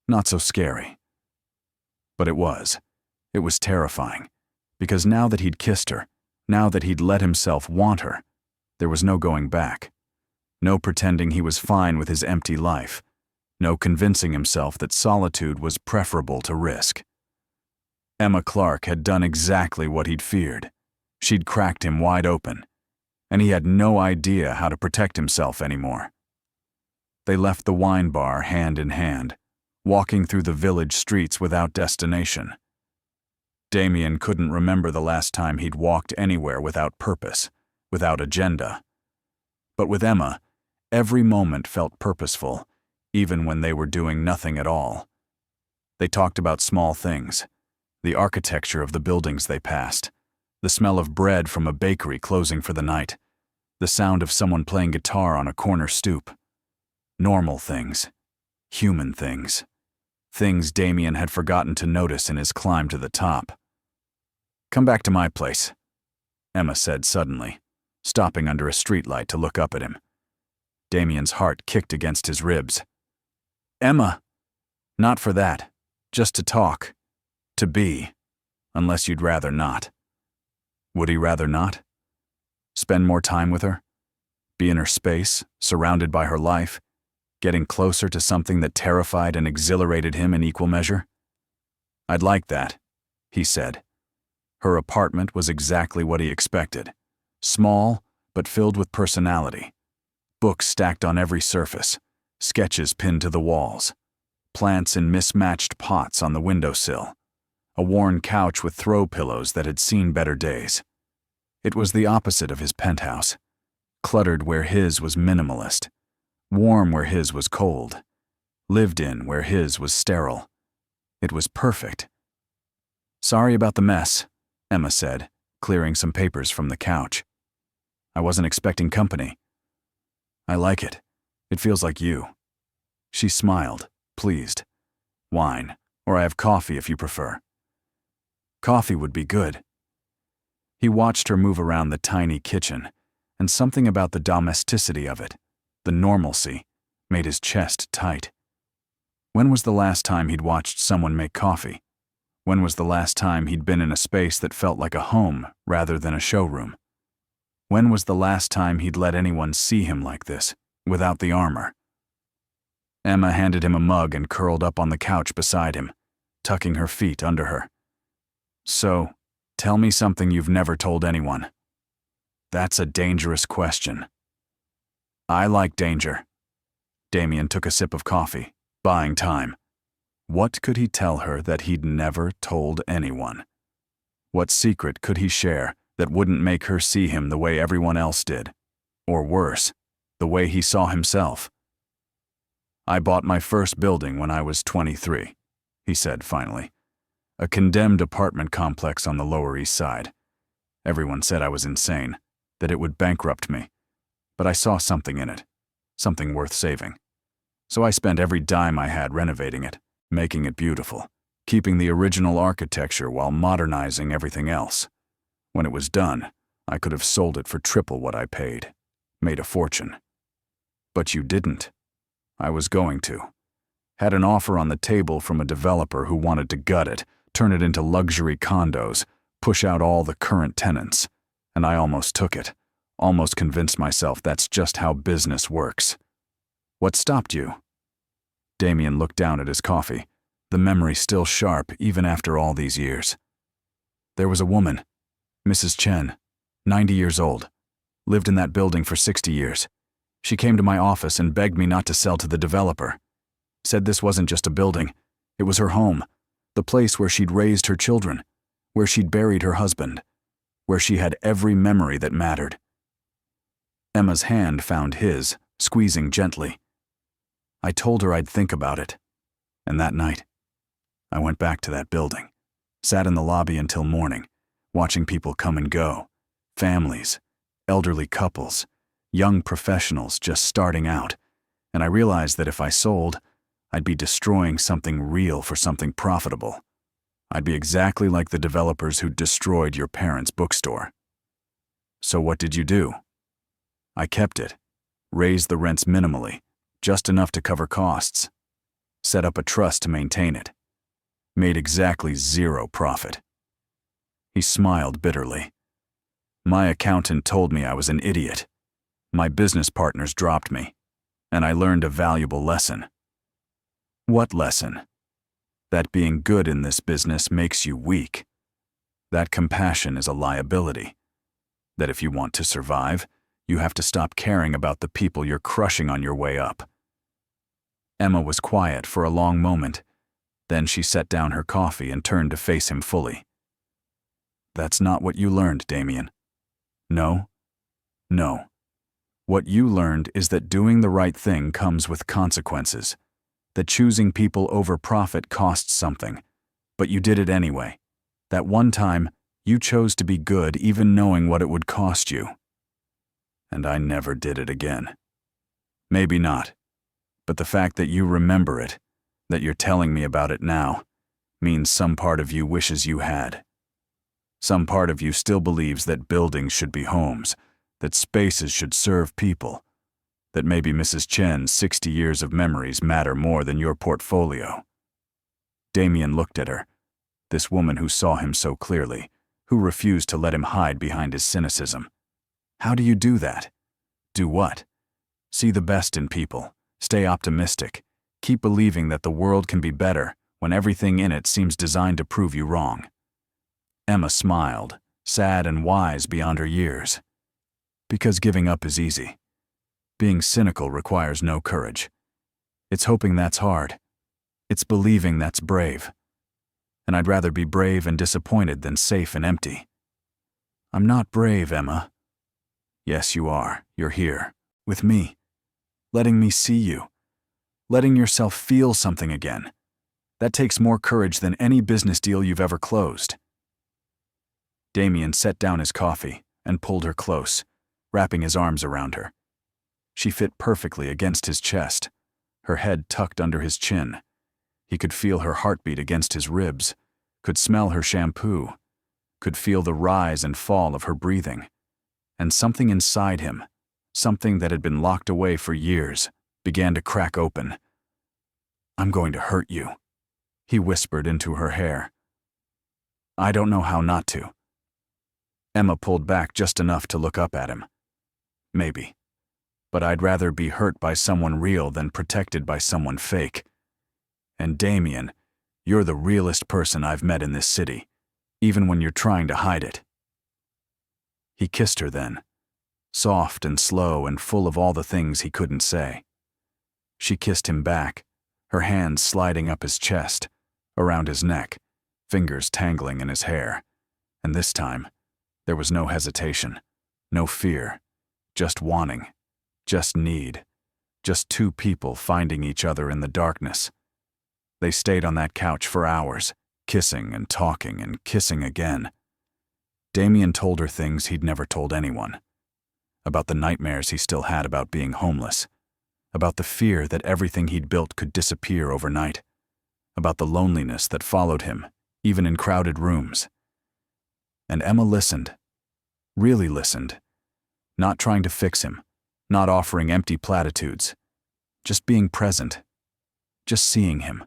Not so scary. But it was. It was terrifying. Because now that he'd kissed her, now that he'd let himself want her, there was no going back. No pretending he was fine with his empty life. No convincing himself that solitude was preferable to risk. Emma Clark had done exactly what he'd feared. She'd cracked him wide open, and he had no idea how to protect himself anymore. They left the wine bar hand in hand, walking through the village streets without destination. Damien couldn't remember the last time he'd walked anywhere without purpose, without agenda. But with Emma, every moment felt purposeful, even when they were doing nothing at all. They talked about small things, the architecture of the buildings they passed, the smell of bread from a bakery closing for the night, the sound of someone playing guitar on a corner stoop. Normal things, human things, things Damien had forgotten to notice in his climb to the top. "Come back to my place," Emma said suddenly, stopping under a streetlight to look up at him. Damien's heart kicked against his ribs. "Emma! Not for that. Just to talk. To be. Unless you'd rather not." Would he rather not? Spend more time with her? Be in her space, surrounded by her life, getting closer to something that terrified and exhilarated him in equal measure? "I'd like that," he said. Her apartment was exactly what he expected. Small, but filled with personality. Books stacked on every surface, sketches pinned to the walls, plants in mismatched pots on the windowsill, a worn couch with throw pillows that had seen better days. It was the opposite of his penthouse, cluttered where his was minimalist, warm where his was cold, lived in where his was sterile. It was perfect. "Sorry about the mess," Emma said, clearing some papers from the couch. "I wasn't expecting company." "I like it. It feels like you." She smiled, pleased. "Wine, or I have coffee if you prefer." "Coffee would be good." He watched her move around the tiny kitchen, and something about the domesticity of it, the normalcy, made his chest tight. When was the last time he'd watched someone make coffee? When was the last time he'd been in a space that felt like a home rather than a showroom? When was the last time he'd let anyone see him like this, without the armor? Emma handed him a mug and curled up on the couch beside him, tucking her feet under her. "So, tell me something you've never told anyone." "That's a dangerous question." "I like danger." Damien took a sip of coffee, buying time. What could he tell her that he'd never told anyone? What secret could he share that wouldn't make her see him the way everyone else did? Or worse, the way he saw himself? "I bought my first building when I was 23, he said finally. "A condemned apartment complex on the Lower East Side. Everyone said I was insane, that it would bankrupt me. But I saw something in it, something worth saving. So I spent every dime I had renovating it, making it beautiful, keeping the original architecture while modernizing everything else. When it was done, I could have sold it for triple what I paid, made a fortune. But you didn't. I was going to. Had an offer on the table from a developer who wanted to gut it, turn it into luxury condos, push out all the current tenants. And I almost took it, almost convinced myself that's just how business works." "What stopped you?" Damien looked down at his coffee, the memory still sharp even after all these years. "There was a woman, Mrs. Chen, 90 years old, lived in that building for 60 years. She came to my office and begged me not to sell to the developer. Said this wasn't just a building, it was her home, the place where she'd raised her children, where she'd buried her husband, where she had every memory that mattered." Emma's hand found his, squeezing gently. "I told her I'd think about it. And that night, I went back to that building, sat in the lobby until morning, watching people come and go, families, elderly couples, young professionals just starting out, and I realized that if I sold, I'd be destroying something real for something profitable. I'd be exactly like the developers who destroyed your parents' bookstore. So what did you do? I kept it, raised the rents minimally, just enough to cover costs, set up a trust to maintain it, made exactly zero profit. He smiled bitterly. My accountant told me I was an idiot. My business partners dropped me, and I learned a valuable lesson. What lesson? That being good in this business makes you weak. That compassion is a liability. That if you want to survive, you have to stop caring about the people you're crushing on your way up. Emma was quiet for a long moment. Then she set down her coffee and turned to face him fully. That's not what you learned, Damien. No. No. What you learned is that doing the right thing comes with consequences, that choosing people over profit costs something, but you did it anyway. That one time, you chose to be good even knowing what it would cost you. And I never did it again. Maybe not, but the fact that you remember it, that you're telling me about it now, means some part of you wishes you had. Some part of you still believes that buildings should be homes, that spaces should serve people, that maybe Mrs. Chen's 60 years of memories matter more than your portfolio. Damien looked at her, this woman who saw him so clearly, who refused to let him hide behind his cynicism. How do you do that? Do what? See the best in people, stay optimistic, keep believing that the world can be better when everything in it seems designed to prove you wrong. Emma smiled, sad and wise beyond her years. Because giving up is easy. Being cynical requires no courage. It's hoping that's hard. It's believing that's brave. And I'd rather be brave and disappointed than safe and empty. I'm not brave, Emma. Yes, you are. You're here, with me, letting me see you, letting yourself feel something again. That takes more courage than any business deal you've ever closed. Damien set down his coffee and pulled her close, wrapping his arms around her. She fit perfectly against his chest, her head tucked under his chin. He could feel her heartbeat against his ribs, could smell her shampoo, could feel the rise and fall of her breathing. And something inside him, something that had been locked away for years, began to crack open. I'm going to hurt you, he whispered into her hair. I don't know how not to. Emma pulled back just enough to look up at him. Maybe. But I'd rather be hurt by someone real than protected by someone fake. And Damien, you're the realest person I've met in this city, even when you're trying to hide it. He kissed her then, soft and slow and full of all the things he couldn't say. She kissed him back, her hands sliding up his chest, around his neck, fingers tangling in his hair. And this time, there was no hesitation, no fear, just wanting, just need, just two people finding each other in the darkness. They stayed on that couch for hours, kissing and talking and kissing again. Damien told her things he'd never told anyone. About the nightmares he still had about being homeless. About the fear that everything he'd built could disappear overnight. About the loneliness that followed him, even in crowded rooms. And Emma listened. Really listened. Not trying to fix him, not offering empty platitudes. Just being present. Just seeing him.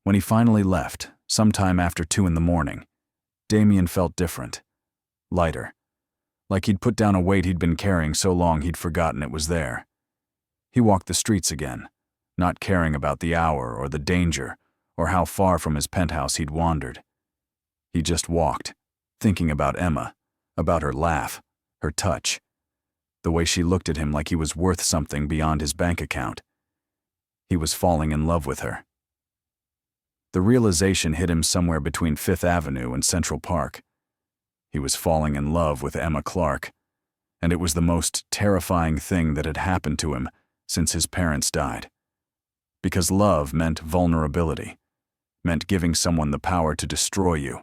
When he finally left, sometime after 2 a.m, Damien felt different. Lighter. Like he'd put down a weight he'd been carrying so long he'd forgotten it was there. He walked the streets again, not caring about the hour or the danger or how far from his penthouse he'd wandered. He just walked, thinking about Emma, about her laugh, her touch, the way she looked at him like he was worth something beyond his bank account. He was falling in love with her. The realization hit him somewhere between 5th Avenue and Central Park. He was falling in love with Emma Clark, and it was the most terrifying thing that had happened to him since his parents died. Because love meant vulnerability, meant giving someone the power to destroy you,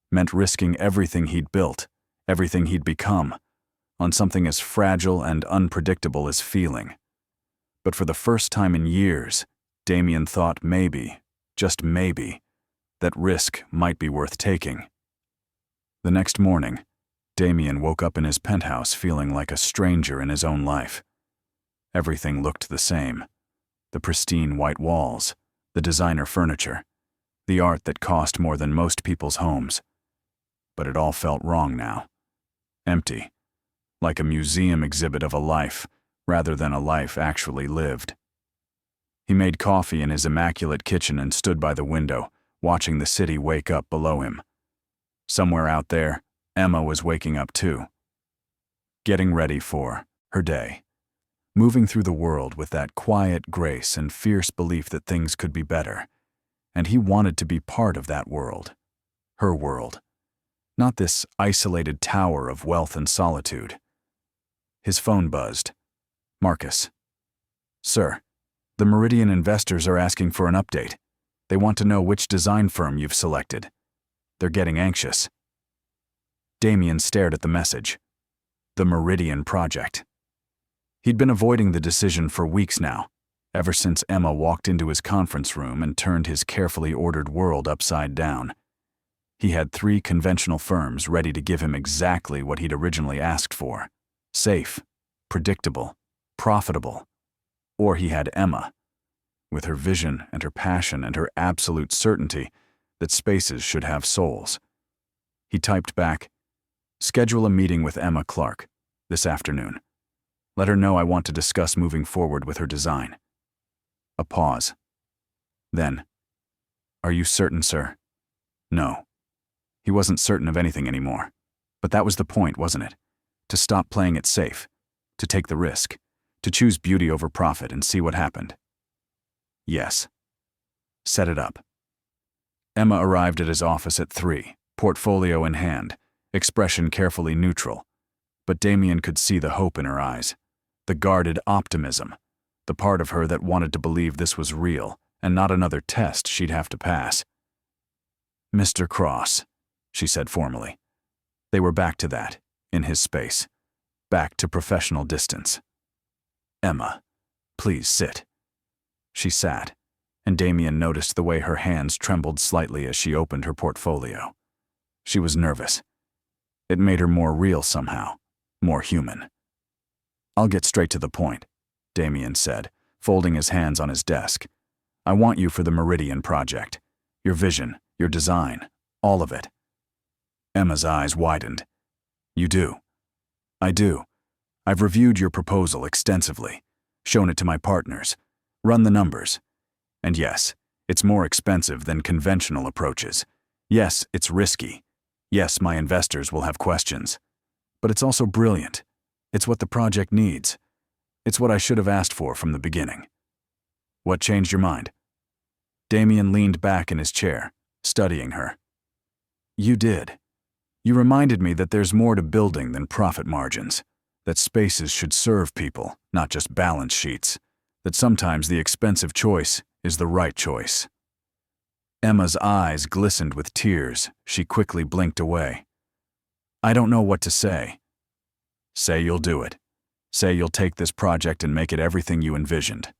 meant risking everything he'd built, everything he'd become, on something as fragile and unpredictable as feeling. But for the first time in years, Damien thought maybe, just maybe, that risk might be worth taking. The next morning, Damien woke up in his penthouse feeling like a stranger in his own life. Everything looked the same. The pristine white walls, the designer furniture, the art that cost more than most people's homes. But it all felt wrong now. Empty, like a museum exhibit of a life rather than a life actually lived. He made coffee in his immaculate kitchen and stood by the window, watching the city wake up below him. Somewhere out there, Emma was waking up too. Getting ready for her day. Moving through the world with that quiet grace and fierce belief that things could be better. And he wanted to be part of that world. Her world. Not this isolated tower of wealth and solitude. His phone buzzed. Marcus. Sir, the Meridian investors are asking for an update. They want to know which design firm you've selected. They're getting anxious. Damien stared at the message. The Meridian project. He'd been avoiding the decision for weeks now, ever since Emma walked into his conference room and turned his carefully ordered world upside down. He had 3 conventional firms ready to give him exactly what he'd originally asked for. Safe, predictable, profitable. Or he had Emma, with her vision and her passion and her absolute certainty that spaces should have souls. He typed back, "Schedule a meeting with Emma Clark this afternoon. Let her know I want to discuss moving forward with her design." A pause. Then, "Are you certain, sir?" No. He wasn't certain of anything anymore. But that was the point, wasn't it? To stop playing it safe, to take the risk, to choose beauty over profit and see what happened. Yes. Set it up. Emma arrived at his office at 3, portfolio in hand, expression carefully neutral. But Damien could see the hope in her eyes, the guarded optimism, the part of her that wanted to believe this was real and not another test she'd have to pass. "Mr. Cross," she said formally. They were back to that, in his space, back to professional distance. "Emma, please sit." She sat, and Damien noticed the way her hands trembled slightly as she opened her portfolio. She was nervous. It made her more real somehow, more human. "I'll get straight to the point," Damien said, folding his hands on his desk. "I want you for the Meridian project. Your vision, your design, all of it." Emma's eyes widened. "You do?" "I do. I've reviewed your proposal extensively, shown it to my partners, run the numbers. And yes, it's more expensive than conventional approaches. Yes, it's risky. Yes, my investors will have questions. But it's also brilliant. It's what the project needs. It's what I should have asked for from the beginning." "What changed your mind?" Damien leaned back in his chair, studying her. "You did. You reminded me that there's more to building than profit margins, that spaces should serve people, not just balance sheets, that sometimes the expensive choice is the right choice." Emma's eyes glistened with tears. She quickly blinked away. "I don't know what to say." "Say you'll do it. Say you'll take this project and make it everything you envisioned.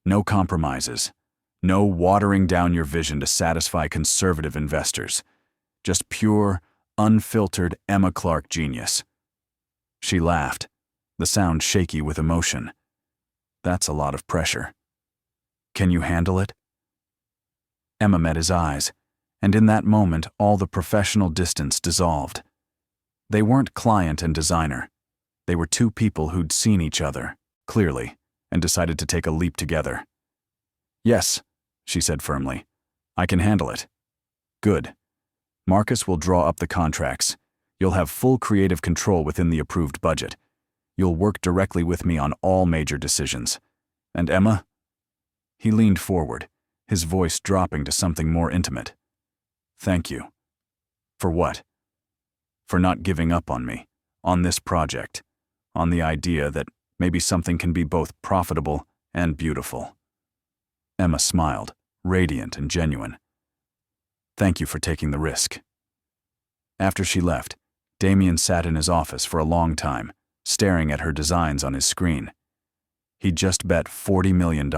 No compromises. No watering down your vision to satisfy conservative investors. Just pure, unfiltered Emma Clark genius." She laughed, the sound shaky with emotion. "That's a lot of pressure. Can you handle it?" Emma met his eyes, and in that moment all the professional distance dissolved. They weren't client and designer. They were 2 people who'd seen each other, clearly, and decided to take a leap together. "Yes," she said firmly. "I can handle it." "Good. Marcus will draw up the contracts. You'll have full creative control within the approved budget. You'll work directly with me on all major decisions. And Emma?" He leaned forward, his voice dropping to something more intimate. "Thank you." "For what?" "For not giving up on me, on this project, on the idea that maybe something can be both profitable and beautiful." Emma smiled, radiant and genuine. "Thank you for taking the risk." After she left, Damien sat in his office for a long time, staring at her designs on his screen. He'd just bet $40 million,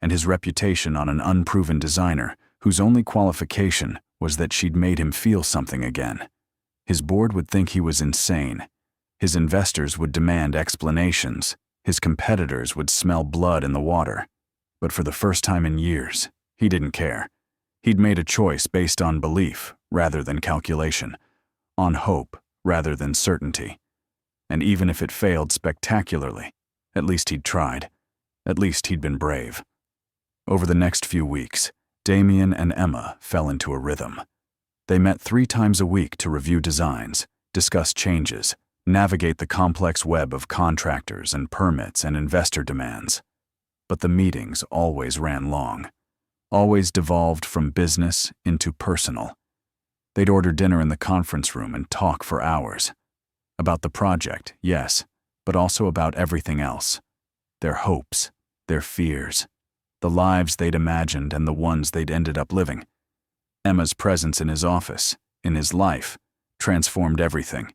and his reputation on an unproven designer whose only qualification was that she'd made him feel something again. His board would think he was insane. His investors would demand explanations. His competitors would smell blood in the water. But for the first time in years, he didn't care. He'd made a choice based on belief rather than calculation, on hope rather than certainty. And even if it failed spectacularly, at least he'd tried. At least he'd been brave. Over the next few weeks, Damien and Emma fell into a rhythm. They met 3 times a week to review designs, discuss changes, navigate the complex web of contractors and permits and investor demands. But the meetings always ran long, always devolved from business into personal. They'd order dinner in the conference room and talk for hours. About the project, yes, but also about everything else. Their hopes, their fears, the lives they'd imagined and the ones they'd ended up living. Emma's presence in his office, in his life, transformed everything.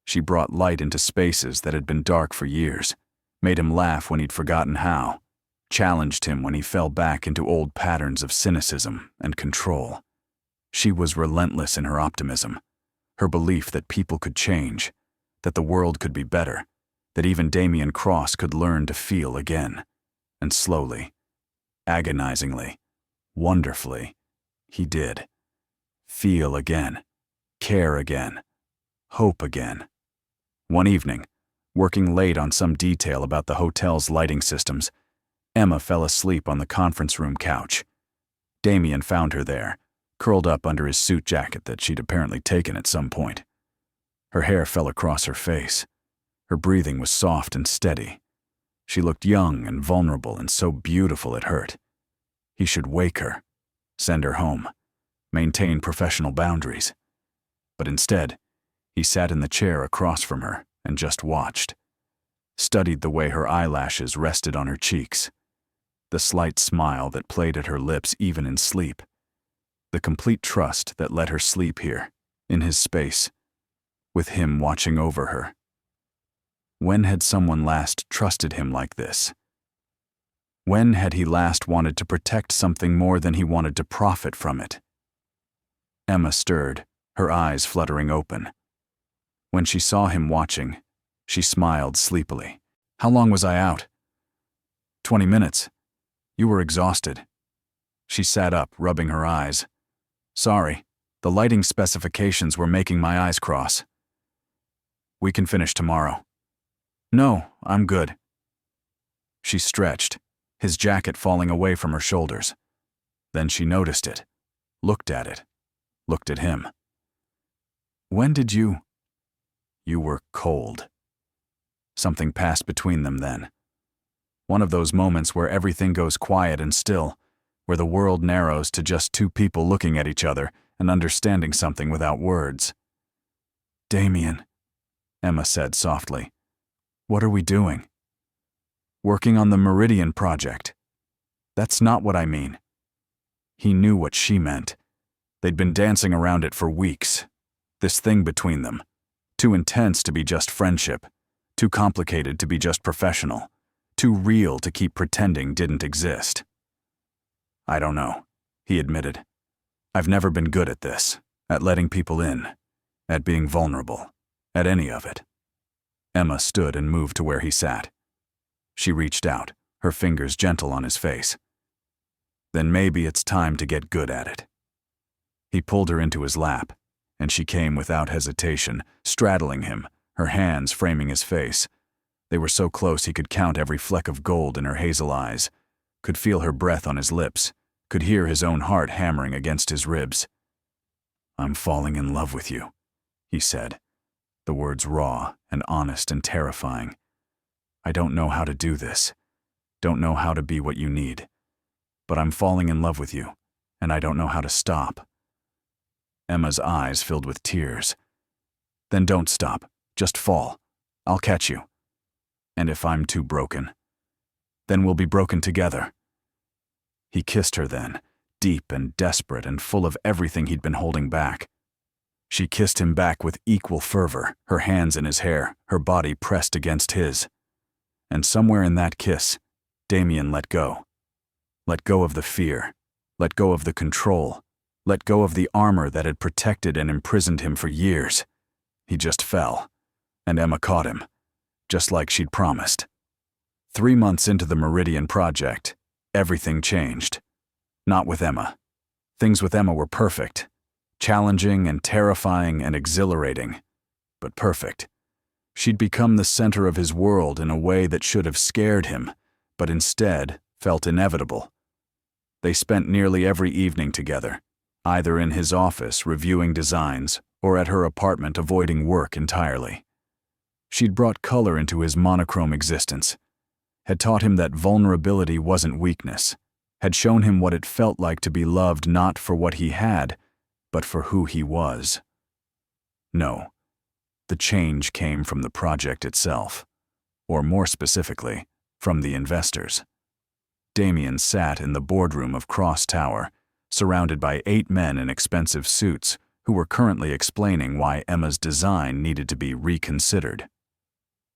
She brought light into spaces that had been dark for years, made him laugh when he'd forgotten how, challenged him when he fell back into old patterns of cynicism and control. She was relentless in her optimism, her belief that people could change, that the world could be better, that even Damien Cross could learn to feel again. And slowly, agonizingly, wonderfully, he did. Feel again, care again, hope again. One evening, working late on some detail about the hotel's lighting systems, Emma fell asleep on the conference room couch. Damien found her there, curled up under his suit jacket that she'd apparently taken at some point. Her hair fell across her face. Her breathing was soft and steady. She looked young and vulnerable and so beautiful it hurt. He should wake her, send her home, maintain professional boundaries. But instead, he sat in the chair across from her and just watched. Studied the way her eyelashes rested on her cheeks. The slight smile that played at her lips even in sleep. The complete trust that let her sleep here, in his space, with him watching over her. When had someone last trusted him like this? When had he last wanted to protect something more than he wanted to profit from it? Emma stirred, her eyes fluttering open. When she saw him watching, she smiled sleepily. "How long was I out?" 20 minutes. You were exhausted." She sat up, rubbing her eyes. "Sorry, the lighting specifications were making my eyes cross." "We can finish tomorrow." "No, I'm good." She stretched, his jacket falling away from her shoulders. Then she noticed it, looked at it, looked at him. "When did you—" "You were cold." Something passed between them then. One of those moments where everything goes quiet and still, where the world narrows to just 2 people looking at each other and understanding something without words. "Damien," Emma said softly, "what are we doing?" "Working on the Meridian project." "That's not what I mean." He knew what she meant. They'd been dancing around it for weeks. This thing between them. Too intense to be just friendship. Too complicated to be just professional. Too real to keep pretending didn't exist. "I don't know," he admitted. "I've never been good at this, at letting people in, at being vulnerable, at any of it." Emma stood and moved to where he sat. She reached out, her fingers gentle on his face. "Then maybe it's time to get good at it." He pulled her into his lap, and she came without hesitation, straddling him, her hands framing his face. They were so close he could count every fleck of gold in her hazel eyes, could feel her breath on his lips, could hear his own heart hammering against his ribs. "I'm falling in love with you," he said, the words raw and honest and terrifying. "I don't know how to do this, don't know how to be what you need, but I'm falling in love with you, and I don't know how to stop." Emma's eyes filled with tears. "Then don't stop, just fall. I'll catch you. And if I'm too broken, then we'll be broken together." He kissed her then, deep and desperate and full of everything he'd been holding back. She kissed him back with equal fervor, her hands in his hair, her body pressed against his. And somewhere in that kiss, Damien let go. Let go of the fear, let go of the control, let go of the armor that had protected and imprisoned him for years. He just fell, and Emma caught him, just like she'd promised. 3 months into the Meridian project, everything changed. Not with Emma. Things with Emma were perfect, challenging and terrifying and exhilarating, but perfect. She'd become the center of his world in a way that should have scared him, but instead felt inevitable. They spent nearly every evening together, either in his office reviewing designs or at her apartment avoiding work entirely. She'd brought color into his monochrome existence, had taught him that vulnerability wasn't weakness, had shown him what it felt like to be loved not for what he had, but for who he was. No, the change came from the project itself, or more specifically, from the investors. Damien sat in the boardroom of Cross Tower, surrounded by 8 men in expensive suits who were currently explaining why Emma's design needed to be reconsidered.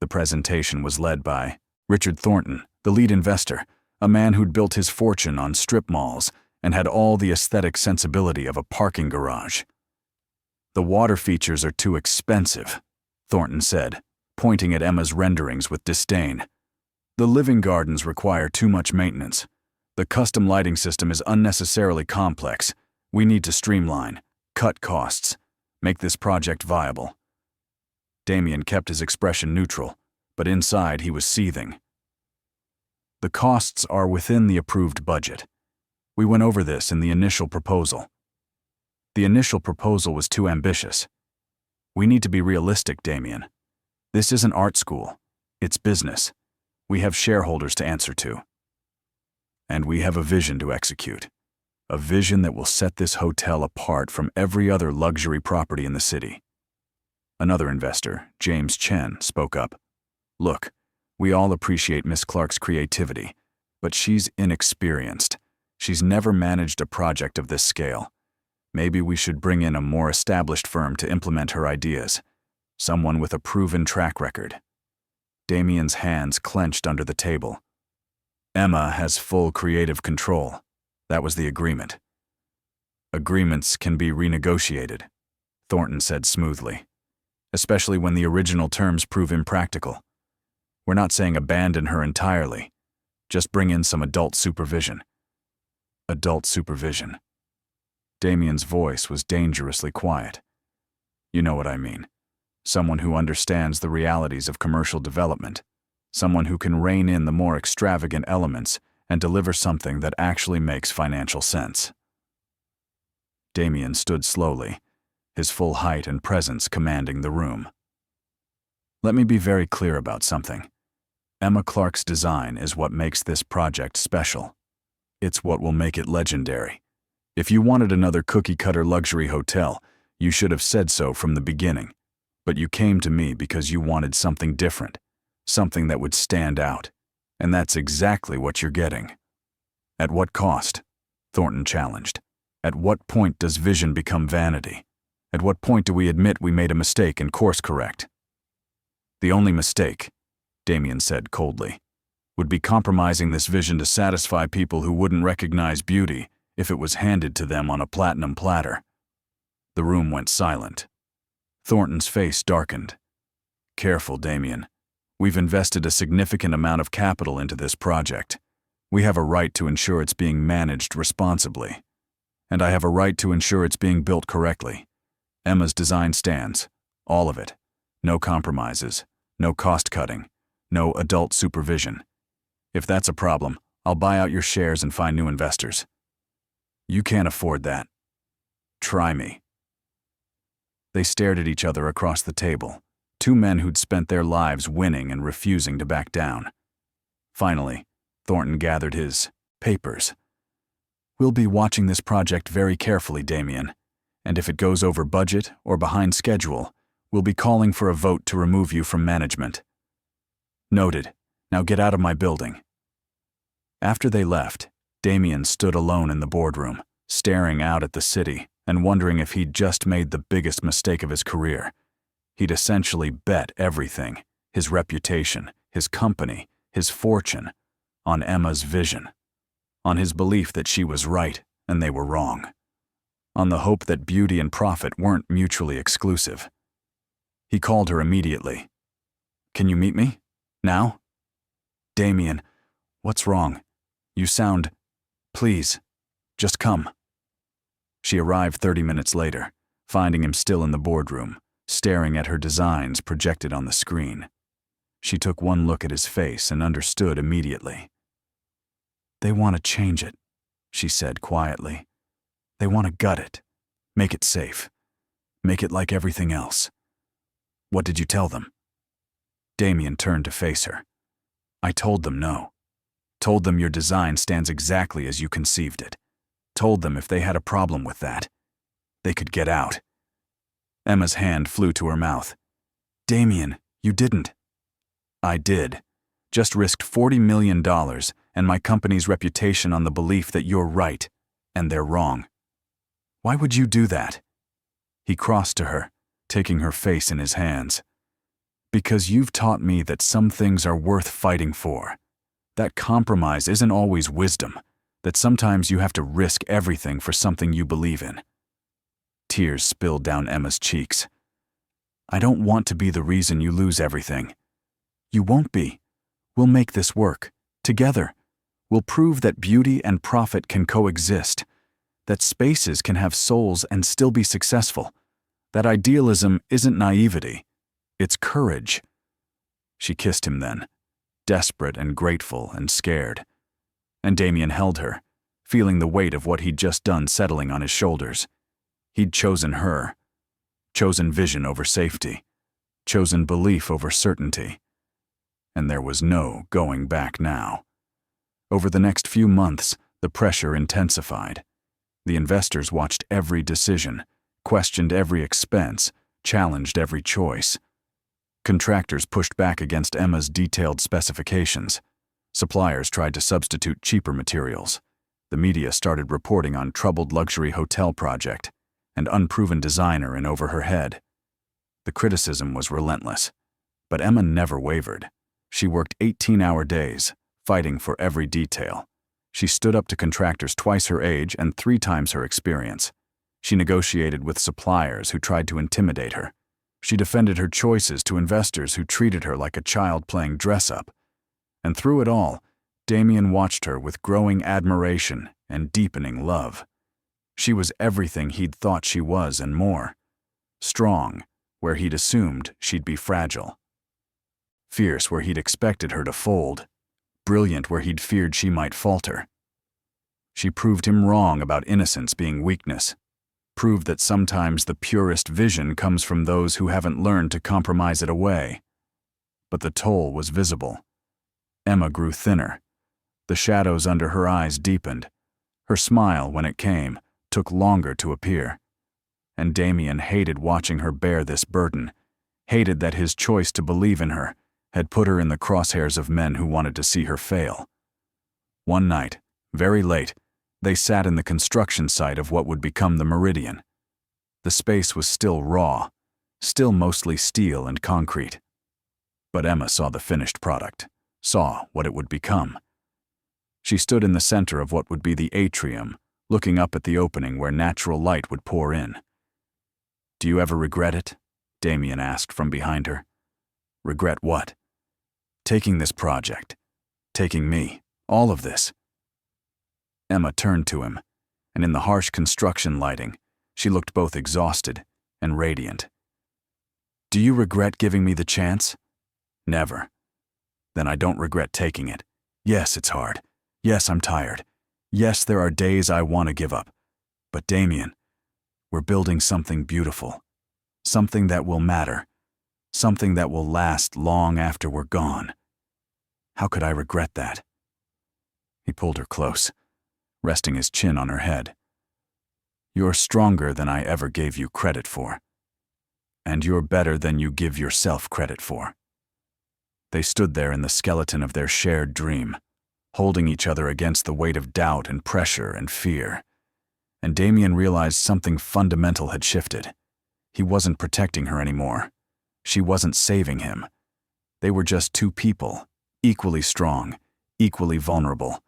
The presentation was led by Richard Thornton, the lead investor, a man who'd built his fortune on strip malls and had all the aesthetic sensibility of a parking garage. "The water features are too expensive," Thornton said, pointing at Emma's renderings with disdain. "The living gardens require too much maintenance. The custom lighting system is unnecessarily complex. We need to streamline, cut costs, make this project viable." Damien kept his expression neutral, but inside he was seething. "The costs are within the approved budget. We went over this in the initial proposal. The initial proposal was too ambitious. We need to be realistic, Damien. This isn't art school. It's business. We have shareholders to answer to. And we have a vision to execute. A vision that will set this hotel apart from every other luxury property in the city." Another investor, James Chen, spoke up. "Look, we all appreciate Miss Clark's creativity, but she's inexperienced. She's never managed a project of this scale. Maybe we should bring in a more established firm to implement her ideas, someone with a proven track record." Damien's hands clenched under the table. "Emma has full creative control. That was the agreement." "Agreements can be renegotiated," Thornton said smoothly, "especially when the original terms prove impractical. We're not saying abandon her entirely. Just bring in some adult supervision." Adult supervision. Damien's voice was dangerously quiet. "You know what I mean. Someone who understands the realities of commercial development. Someone who can rein in the more extravagant elements and deliver something that actually makes financial sense." Damien stood slowly, his full height and presence commanding the room. "Let me be very clear about something. Emma Clark's design is what makes this project special. It's what will make it legendary. If you wanted another cookie-cutter luxury hotel, you should have said so from the beginning. But you came to me because you wanted something different, something that would stand out. And that's exactly what you're getting." "At what cost?" Thornton challenged. "At what point does vision become vanity? At what point do we admit we made a mistake and course correct?" "The only mistake," Damien said coldly, "would be compromising this vision to satisfy people who wouldn't recognize beauty if it was handed to them on a platinum platter." The room went silent. Thornton's face darkened. "Careful, Damien. We've invested a significant amount of capital into this project. We have a right to ensure it's being managed responsibly. And I have a right to ensure it's being built correctly. Emma's design stands, all of it. No compromises, no cost-cutting, no adult supervision. If that's a problem, I'll buy out your shares and find new investors." "You can't afford that." "Try me." They stared at each other across the table, 2 men who'd spent their lives winning and refusing to back down. Finally, Thornton gathered his papers. "We'll be watching this project very carefully, Damien, and if it goes over budget or behind schedule, we'll be calling for a vote to remove you from management." "Noted. Now get out of my building." After they left, Damien stood alone in the boardroom, staring out at the city and wondering if he'd just made the biggest mistake of his career. He'd essentially bet everything, his reputation, his company, his fortune, on Emma's vision, on his belief that she was right and they were wrong. On the hope that beauty and profit weren't mutually exclusive. He called her immediately. "Can you meet me? Now?" "Damien, what's wrong? You sound... Please, just come." She arrived 30 minutes later, finding him still in the boardroom, staring at her designs projected on the screen. She took one look at his face and understood immediately. "They want to change it," she said quietly. "They want to gut it, make it safe, make it like everything else." "What did you tell them?" Damien turned to face her. "I told them no. Told them your design stands exactly as you conceived it. Told them if they had a problem with that, they could get out." Emma's hand flew to her mouth. "Damien, you didn't." "I did. Just risked $40 million and my company's reputation on the belief that you're right, and they're wrong." "Why would you do that?" He crossed to her, taking her face in his hands. "Because you've taught me that some things are worth fighting for. That compromise isn't always wisdom, that sometimes you have to risk everything for something you believe in." Tears spilled down Emma's cheeks. "I don't want to be the reason you lose everything." "You won't be. We'll make this work. Together. We'll prove that beauty and profit can coexist, that spaces can have souls and still be successful, that idealism isn't naivety, it's courage." She kissed him then, desperate and grateful and scared. And Damien held her, feeling the weight of what he'd just done settling on his shoulders. He'd chosen her, chosen vision over safety, chosen belief over certainty. And there was no going back now. Over the next few months, the pressure intensified. The investors watched every decision, questioned every expense, challenged every choice. Contractors pushed back against Emma's detailed specifications. Suppliers tried to substitute cheaper materials. The media started reporting on troubled luxury hotel project and unproven designer in over her head. The criticism was relentless, but Emma never wavered. She worked 18-hour days, fighting for every detail. She stood up to contractors twice her age and 3 times her experience. She negotiated with suppliers who tried to intimidate her. She defended her choices to investors who treated her like a child playing dress-up. And through it all, Damien watched her with growing admiration and deepening love. She was everything he'd thought she was and more. Strong, where he'd assumed she'd be fragile. Fierce, where he'd expected her to fold. Brilliant, where he'd feared she might falter. She proved him wrong about innocence being weakness. Proved that sometimes the purest vision comes from those who haven't learned to compromise it away. But the toll was visible. Emma grew thinner. The shadows under her eyes deepened. Her smile, when it came, took longer to appear. And Damien hated watching her bear this burden, hated that his choice to believe in her had put her in the crosshairs of men who wanted to see her fail. One night, very late, they sat in the construction site of what would become the Meridian. The space was still raw, still mostly steel and concrete. But Emma saw the finished product, saw what it would become. She stood in the center of what would be the atrium, looking up at the opening where natural light would pour in. "Do you ever regret it?" Damien asked from behind her. "Regret what?" "Taking this project. Taking me. All of this." Emma turned to him, and in the harsh construction lighting, she looked both exhausted and radiant. "Do you regret giving me the chance?" "Never." "Then I don't regret taking it. Yes, it's hard. Yes, I'm tired. Yes, there are days I want to give up. But Damien, we're building something beautiful. Something that will matter. Something that will last long after we're gone. How could I regret that?" He pulled her close, resting his chin on her head. "You're stronger than I ever gave you credit for. And you're better than you give yourself credit for." They stood there in the skeleton of their shared dream, holding each other against the weight of doubt and pressure and fear. And Damien realized something fundamental had shifted. He wasn't protecting her anymore. She wasn't saving him. They were just two people, equally strong, equally vulnerable,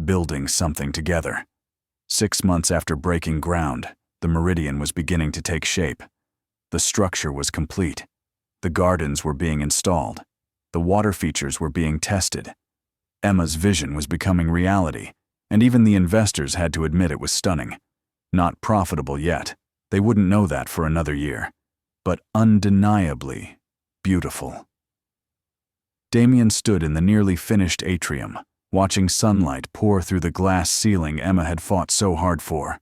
building something together. 6 months after breaking ground, the Meridian was beginning to take shape. The structure was complete. The gardens were being installed. The water features were being tested. Emma's vision was becoming reality, and even the investors had to admit it was stunning. Not profitable yet. They wouldn't know that for another year. But undeniably beautiful. Damien stood in the nearly finished atrium, watching sunlight pour through the glass ceiling Emma had fought so hard for.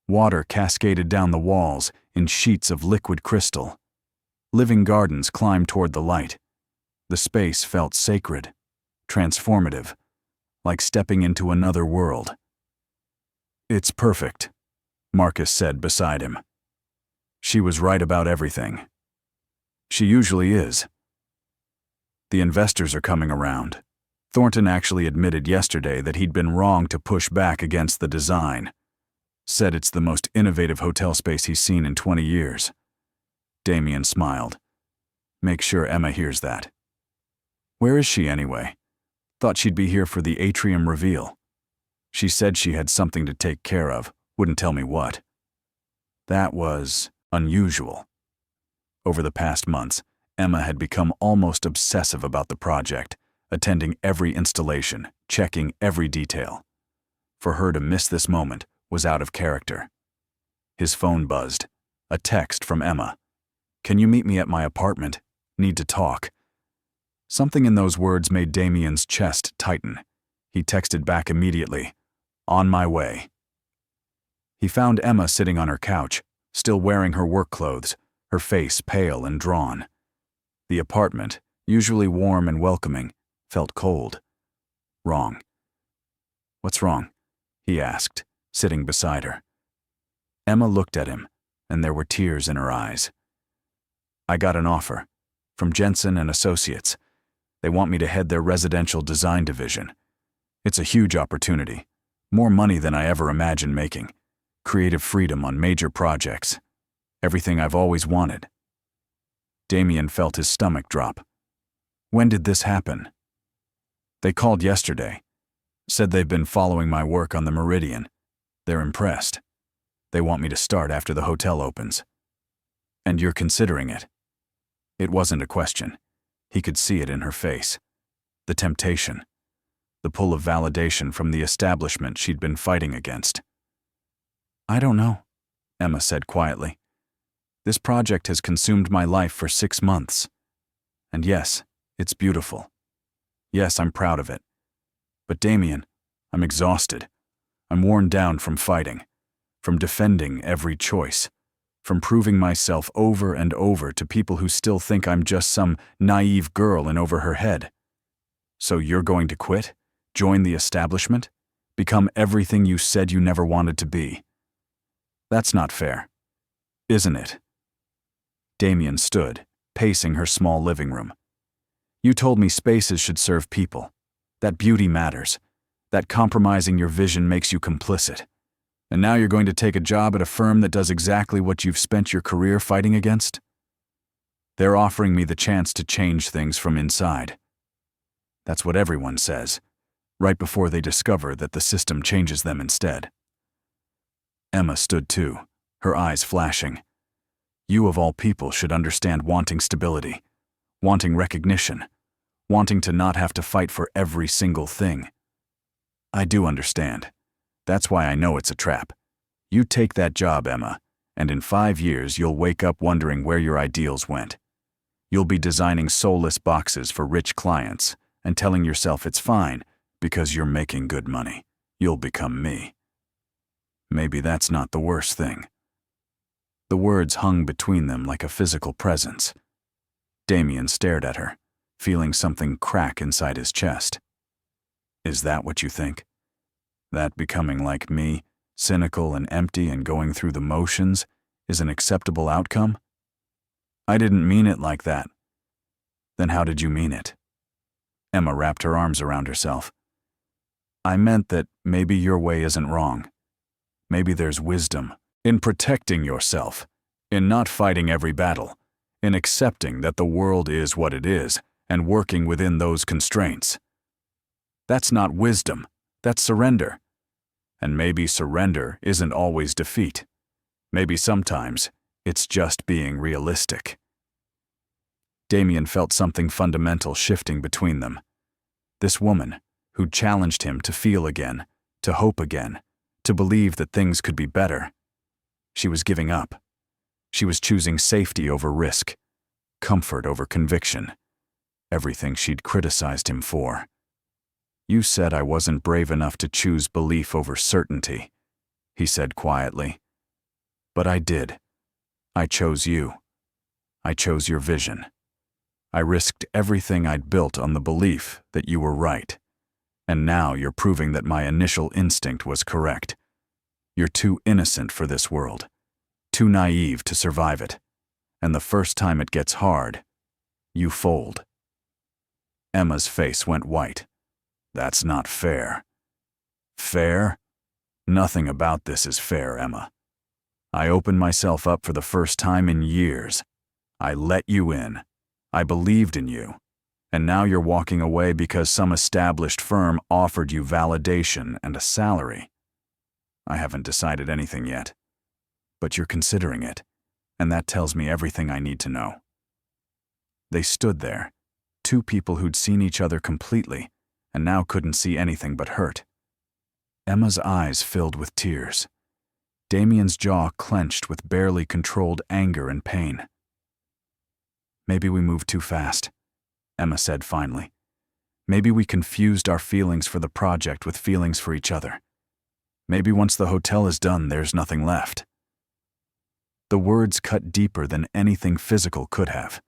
Water cascaded down the walls in sheets of liquid crystal. Living gardens climbed toward the light. The space felt sacred, transformative, like stepping into another world. "It's perfect," Marcus said beside him. She was right about everything. She usually is. The investors are coming around. Thornton actually admitted yesterday that he'd been wrong to push back against the design. Said it's the most innovative hotel space he's seen in 20 years. Damien smiled. Make sure Emma hears that. Where is she anyway? Thought she'd be here for the atrium reveal. She said she had something to take care of, wouldn't tell me what. That was unusual. Over the past months, Emma had become almost obsessive about the project, attending every installation, checking every detail. For her to miss this moment was out of character. His phone buzzed. A text from Emma. "Can you meet me at my apartment? Need to talk." Something in those words made Damien's chest tighten. He texted back immediately. "On my way." He found Emma sitting on her couch, still wearing her work clothes, her face pale and drawn. The apartment, usually warm and welcoming, felt cold. Wrong. "What's wrong?" he asked, sitting beside her. Emma looked at him, and there were tears in her eyes. "I got an offer from Jensen and Associates. They want me to head their residential design division. It's a huge opportunity, more money than I ever imagined making, creative freedom on major projects, everything I've always wanted." Damien felt his stomach drop. "When did this happen?" "They called yesterday. Said they've been following my work on the Meridian. They're impressed. They want me to start after the hotel opens." "And you're considering it?" It wasn't a question. He could see it in her face. The temptation. The pull of validation from the establishment she'd been fighting against. "I don't know," Emma said quietly. "This project has consumed my life for 6 months. And yes, it's beautiful. Yes, I'm proud of it. But Damien, I'm exhausted. I'm worn down from fighting, from defending every choice, from proving myself over and over to people who still think I'm just some naive girl in over her head. So you're going to quit? Join the establishment? Become everything you said you never wanted to be? That's not fair, isn't it?" Damien stood, pacing her small living room. "You told me spaces should serve people, that beauty matters, that compromising your vision makes you complicit. And now you're going to take a job at a firm that does exactly what you've spent your career fighting against? They're offering me the chance to change things from inside. That's what everyone says, right before they discover that the system changes them instead." Emma stood too, her eyes flashing. "You of all people should understand wanting stability, wanting recognition, wanting to not have to fight for every single thing. I do understand. That's why I know it's a trap. You take that job, Emma, and in 5 years you'll wake up wondering where your ideals went. You'll be designing soulless boxes for rich clients and telling yourself it's fine because you're making good money. You'll become me. Maybe that's not the worst thing." The words hung between them like a physical presence. Damien stared at her, feeling something crack inside his chest. "Is that what you think? That becoming like me, cynical and empty and going through the motions, is an acceptable outcome?" "I didn't mean it like that." "Then how did you mean it?" Emma wrapped her arms around herself. "I meant that maybe your way isn't wrong. Maybe there's wisdom in protecting yourself, in not fighting every battle, in accepting that the world is what it is and working within those constraints. That's not wisdom, that's surrender. And maybe surrender isn't always defeat. Maybe sometimes it's just being realistic. Damien felt something fundamental shifting between them. This woman, who'd challenged him to feel again, to hope again, to believe that things could be better. She was giving up. She was choosing safety over risk, comfort over conviction, everything she'd criticized him for. "You said I wasn't brave enough to choose belief over certainty," he said quietly. "But I did. I chose you. I chose your vision. I risked everything I'd built on the belief that you were right. And now you're proving that my initial instinct was correct. You're too innocent for this world, too naive to survive it. And the first time it gets hard, you fold." Emma's face went white. "That's not fair." "Fair? Nothing about this is fair, Emma. I opened myself up for the first time in years. I let you in. I believed in you. And now you're walking away because some established firm offered you validation and a salary. I haven't decided anything yet. But you're considering it, and that tells me everything I need to know." They stood there, two people who'd seen each other completely, and now couldn't see anything but hurt. Emma's eyes filled with tears. Damien's jaw clenched with barely controlled anger and pain. "Maybe we moved too fast," Emma said finally. "Maybe we confused our feelings for the project with feelings for each other. Maybe once the hotel is done, there's nothing left." The words cut deeper than anything physical could have.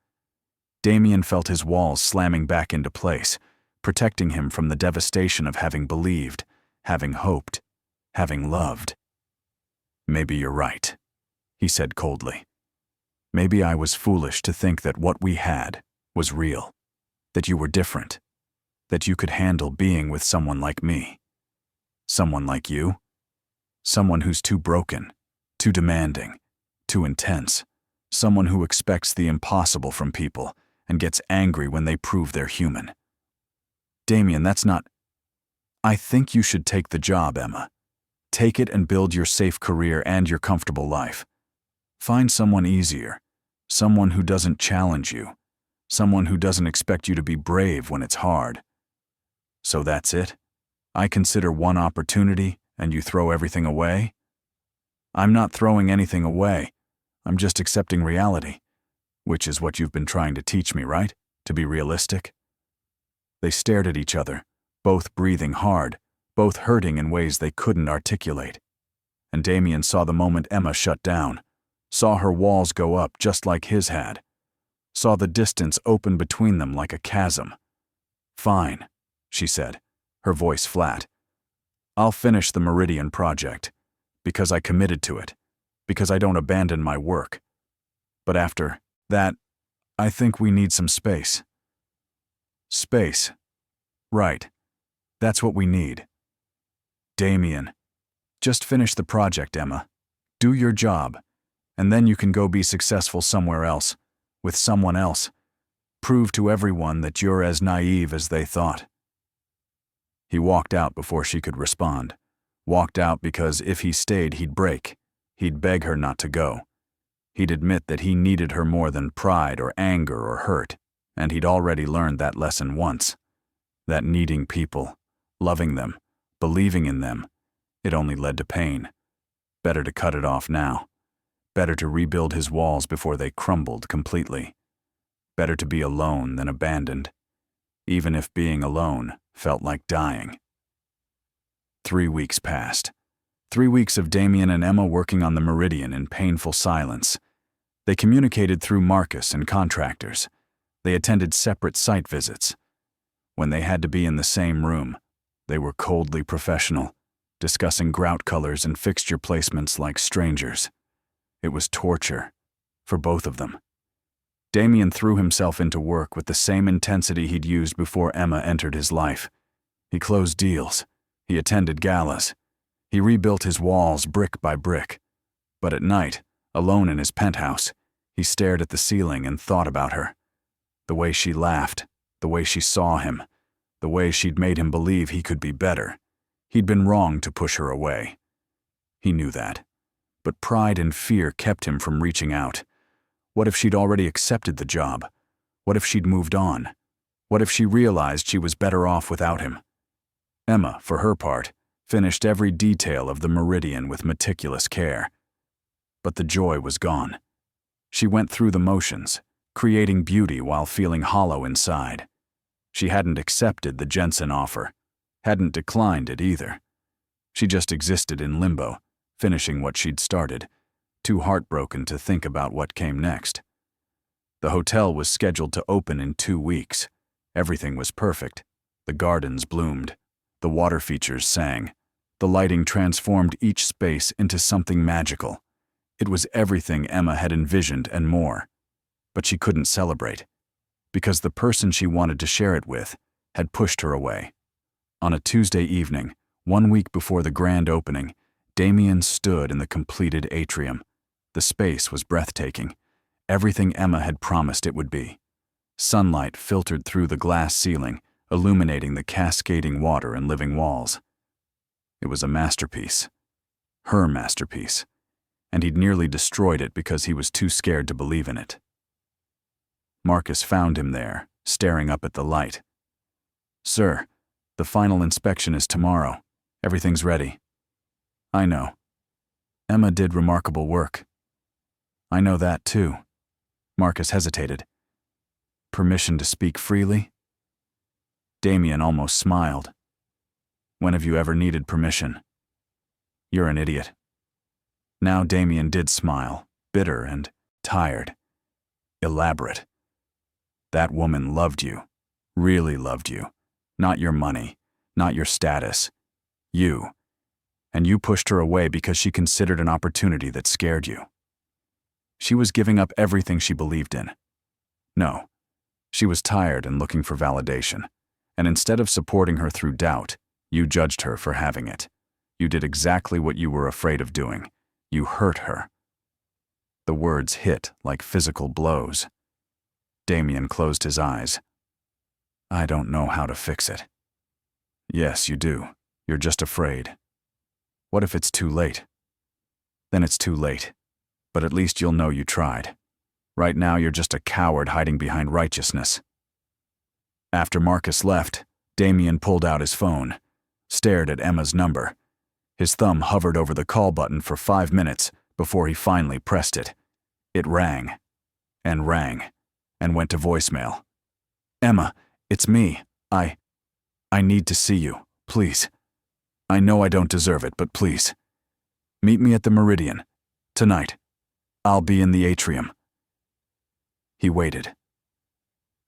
Damien felt his walls slamming back into place, protecting him from the devastation of having believed, having hoped, having loved. "Maybe you're right," he said coldly. "Maybe I was foolish to think that what we had was real, that you were different, that you could handle being with someone like me. Someone like you? Someone who's too broken, too demanding, too intense, someone who expects the impossible from people and gets angry when they prove they're human. Damien, that's not... I think you should take the job, Emma. Take it and build your safe career and your comfortable life. Find someone easier, someone who doesn't challenge you, someone who doesn't expect you to be brave when it's hard. So that's it? I consider one opportunity and you throw everything away? I'm not throwing anything away. I'm just accepting reality, which is what you've been trying to teach me, right? To be realistic?" They stared at each other, both breathing hard, both hurting in ways they couldn't articulate. And Damien saw the moment Emma shut down, saw her walls go up just like his had, saw the distance open between them like a chasm. "Fine," she said, her voice flat. "I'll finish the Meridian project, because I committed to it, because I don't abandon my work. But after that, I think we need some space." "Space. Right. That's what we need." "Damien, just finish the project, Emma. Do your job, and then you can go be successful somewhere else, with someone else. Prove to everyone that you're as naive as they thought." He walked out before she could respond. Walked out because if he stayed, he'd break. He'd beg her not to go. He'd admit that he needed her more than pride or anger or hurt, and he'd already learned that lesson once. That needing people, loving them, believing in them, it only led to pain. Better to cut it off now. Better to rebuild his walls before they crumbled completely. Better to be alone than abandoned, even if being alone felt like dying. 3 weeks passed. 3 weeks of Damien and Emma working on the Meridian in painful silence. They communicated through Marcus and contractors. They attended separate site visits. When they had to be in the same room, they were coldly professional, discussing grout colors and fixture placements like strangers. It was torture, for both of them. Damien threw himself into work with the same intensity he'd used before Emma entered his life. He closed deals. He attended galas. He rebuilt his walls brick by brick. But at night, alone in his penthouse, he stared at the ceiling and thought about her. The way she laughed, the way she saw him, the way she'd made him believe he could be better. He'd been wrong to push her away. He knew that. But pride and fear kept him from reaching out. What if she'd already accepted the job? What if she'd moved on? What if she realized she was better off without him? Emma, for her part, finished every detail of the meridian with meticulous care. But the joy was gone. She went through the motions, creating beauty while feeling hollow inside. She hadn't accepted the Jensen offer, hadn't declined it either. She just existed in limbo, finishing what she'd started, too heartbroken to think about what came next. The hotel was scheduled to open in 2 weeks. Everything was perfect. The gardens bloomed. The water features sang. The lighting transformed each space into something magical. It was everything Emma had envisioned and more. But she couldn't celebrate, because the person she wanted to share it with had pushed her away. On a Tuesday evening, 1 week before the grand opening, Damien stood in the completed atrium. The space was breathtaking, everything Emma had promised it would be. Sunlight filtered through the glass ceiling, illuminating the cascading water and living walls. It was a masterpiece. Her masterpiece. And he'd nearly destroyed it because he was too scared to believe in it. Marcus found him there, staring up at the light. "Sir, the final inspection is tomorrow. Everything's ready." "I know. Emma did remarkable work." "I know that too." Marcus hesitated. "Permission to speak freely?" Damien almost smiled. "When have you ever needed permission?" "You're an idiot." Now Damien did smile, bitter and tired. Elaborate. That woman loved you, really loved you. Not your money, not your status. You. And you pushed her away because she considered an opportunity that scared you. She was giving up everything she believed in. No. She was tired and looking for validation. And instead of supporting her through doubt, you judged her for having it. You did exactly what you were afraid of doing. You hurt her. The words hit like physical blows. Damien closed his eyes. "I don't know how to fix it." "Yes, you do. You're just afraid." "What if it's too late?" "Then it's too late. But at least you'll know you tried. Right now you're just a coward hiding behind righteousness." After Marcus left, Damien pulled out his phone, stared at Emma's number. His thumb hovered over the call button for 5 minutes before he finally pressed it. It rang, and went to voicemail. "Emma, it's me. I need to see you, please. I know I don't deserve it, but please. Meet me at the Meridian. Tonight. I'll be in the atrium." He waited.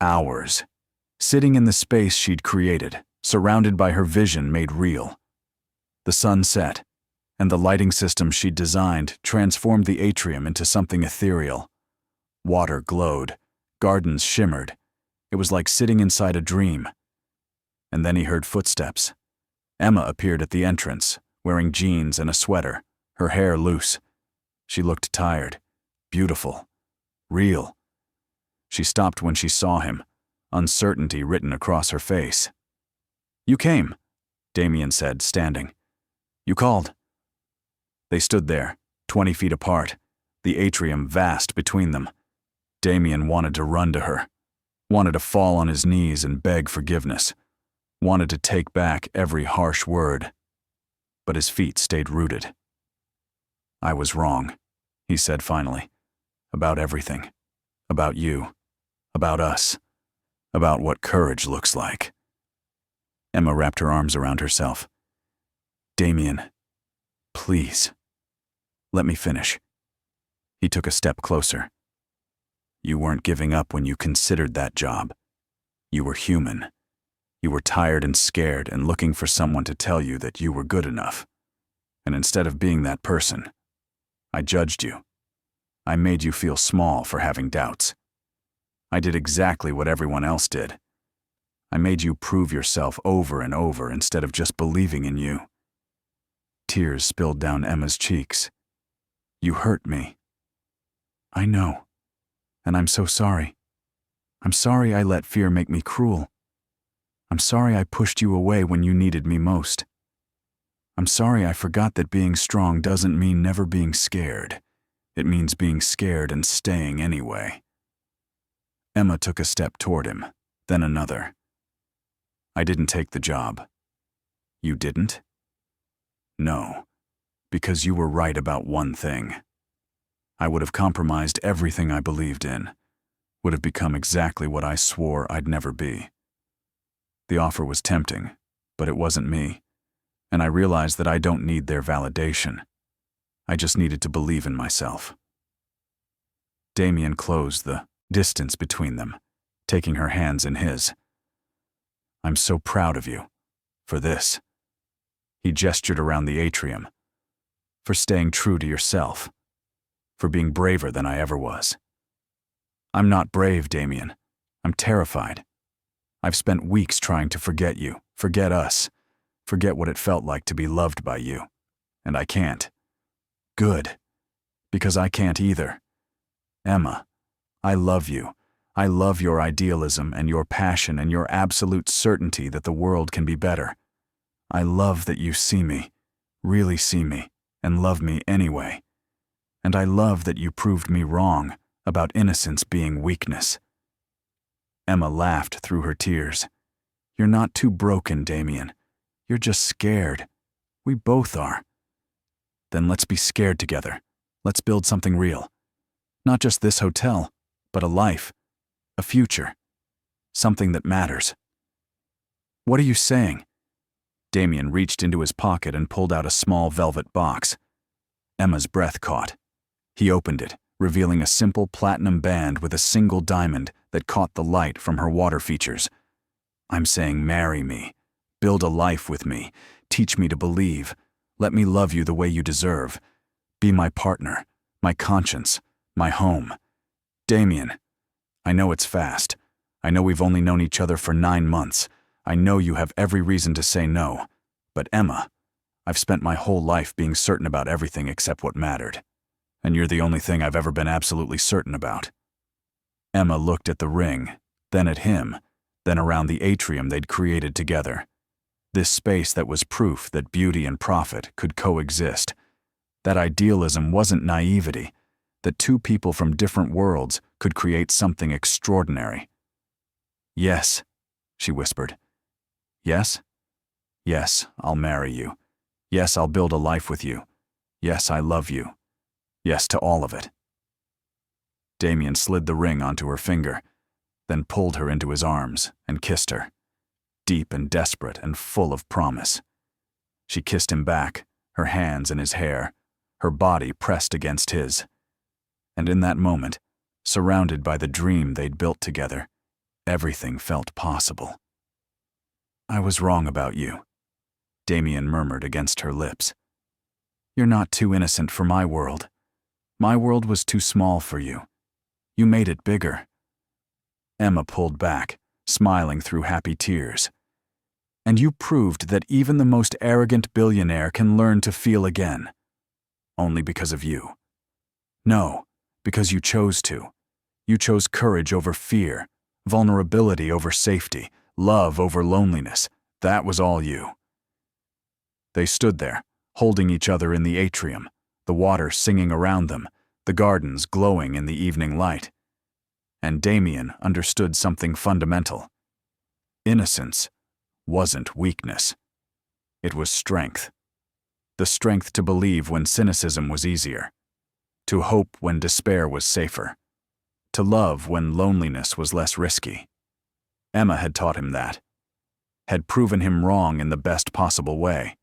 Hours. Sitting in the space she'd created, surrounded by her vision made real. The sun set, and the lighting system she'd designed transformed the atrium into something ethereal. Water glowed, gardens shimmered. It was like sitting inside a dream. And then he heard footsteps. Emma appeared at the entrance, wearing jeans and a sweater, her hair loose. She looked tired, beautiful, real. She stopped when she saw him, uncertainty written across her face. "You came," Damien said, standing. "You called." They stood there, 20 feet apart, the atrium vast between them. Damien wanted to run to her, wanted to fall on his knees and beg forgiveness, wanted to take back every harsh word. But his feet stayed rooted. "I was wrong," he said finally, "about everything, about you, about us, about what courage looks like." Emma wrapped her arms around herself. "Damien, please, let me finish." He took a step closer. "You weren't giving up when you considered that job. You were human. You were tired and scared and looking for someone to tell you that you were good enough. And instead of being that person, I judged you. I made you feel small for having doubts. I did exactly what everyone else did. I made you prove yourself over and over instead of just believing in you." Tears spilled down Emma's cheeks. "You hurt me." "I know. And I'm so sorry. I'm sorry I let fear make me cruel. I'm sorry I pushed you away when you needed me most." I'm sorry, I forgot that being strong doesn't mean never being scared. It means being scared and staying anyway. Emma took a step toward him, then another. I didn't take the job. You didn't? No, because you were right about one thing. I would have compromised everything I believed in, would have become exactly what I swore I'd never be. The offer was tempting, but it wasn't me, and I realized that I don't need their validation. I just needed to believe in myself. Damien closed the distance between them, taking her hands in his. I'm so proud of you. For this. He gestured around the atrium. For staying true to yourself. For being braver than I ever was. I'm not brave, Damien. I'm terrified. I've spent weeks trying to forget you, forget us, forget what it felt like to be loved by you. And I can't. Good. Because I can't either. Emma, I love you. I love your idealism and your passion and your absolute certainty that the world can be better. I love that you see me, really see me, and love me anyway. And I love that you proved me wrong about innocence being weakness. Emma laughed through her tears. You're not too broken, Damien. You're just scared. We both are. Then let's be scared together. Let's build something real. Not just this hotel, but a life. A future. Something that matters. What are you saying? Damien reached into his pocket and pulled out a small velvet box. Emma's breath caught. He opened it, revealing a simple platinum band with a single diamond that caught the light from her water features. I'm saying marry me. Build a life with me. Teach me to believe. Let me love you the way you deserve. Be my partner, my conscience, my home. Damien. I know it's fast. I know we've only known each other for 9 months. I know you have every reason to say no. But Emma, I've spent my whole life being certain about everything except what mattered. And you're the only thing I've ever been absolutely certain about. Emma looked at the ring, then at him, then around the atrium they'd created together. This space that was proof that beauty and profit could coexist. That idealism wasn't naivety. That two people from different worlds could create something extraordinary. Yes, she whispered. Yes? Yes, I'll marry you. Yes, I'll build a life with you. Yes, I love you. Yes to all of it. Damien slid the ring onto her finger, then pulled her into his arms and kissed her, deep and desperate and full of promise. She kissed him back, her hands in his hair, her body pressed against his. And in that moment, surrounded by the dream they'd built together, everything felt possible. I was wrong about you, Damien murmured against her lips. You're not too innocent for my world. My world was too small for you. You made it bigger. Emma pulled back, smiling through happy tears. And you proved that even the most arrogant billionaire can learn to feel again. Only because of you. No, because you chose to. You chose courage over fear, vulnerability over safety, love over loneliness. That was all you. They stood there, holding each other in the atrium, the water singing around them, the gardens glowing in the evening light. And Damien understood something fundamental. Innocence wasn't weakness. It was strength. The strength to believe when cynicism was easier. To hope when despair was safer. To love when loneliness was less risky. Emma had taught him that. Had proven him wrong in the best possible way.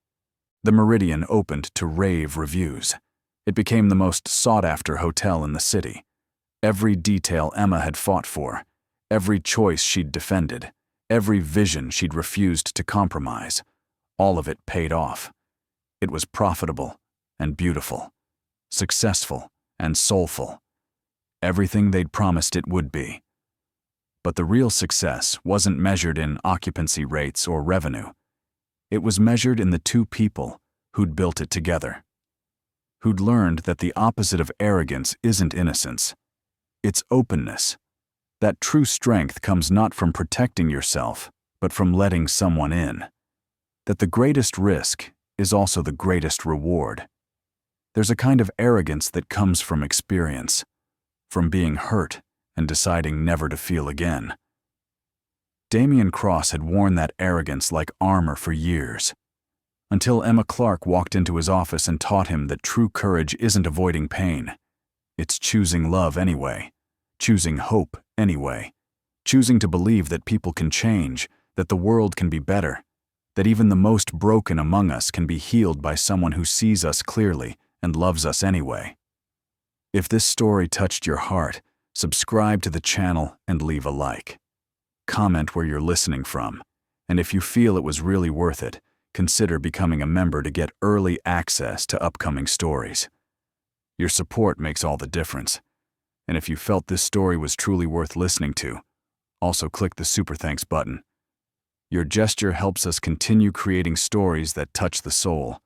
The Meridian opened to rave reviews. It became the most sought-after hotel in the city. Every detail Emma had fought for, every choice she'd defended, every vision she'd refused to compromise, all of it paid off. It was profitable and beautiful, successful and soulful. Everything they'd promised it would be. But the real success wasn't measured in occupancy rates or revenue. It was measured in the two people who'd built it together. Who'd learned that the opposite of arrogance isn't innocence. It's openness. That true strength comes not from protecting yourself, but from letting someone in. That the greatest risk is also the greatest reward. There's a kind of arrogance that comes from experience, from being hurt and deciding never to feel again. Damian Cross had worn that arrogance like armor for years, until Emma Clark walked into his office and taught him that true courage isn't avoiding pain. It's choosing love anyway, choosing hope anyway, choosing to believe that people can change, that the world can be better, that even the most broken among us can be healed by someone who sees us clearly and loves us anyway. If this story touched your heart, subscribe to the channel and leave a like. Comment where you're listening from, and if you feel it was really worth it, consider becoming a member to get early access to upcoming stories. Your support makes all the difference, and if you felt this story was truly worth listening to, also click the Super Thanks button. Your gesture helps us continue creating stories that touch the soul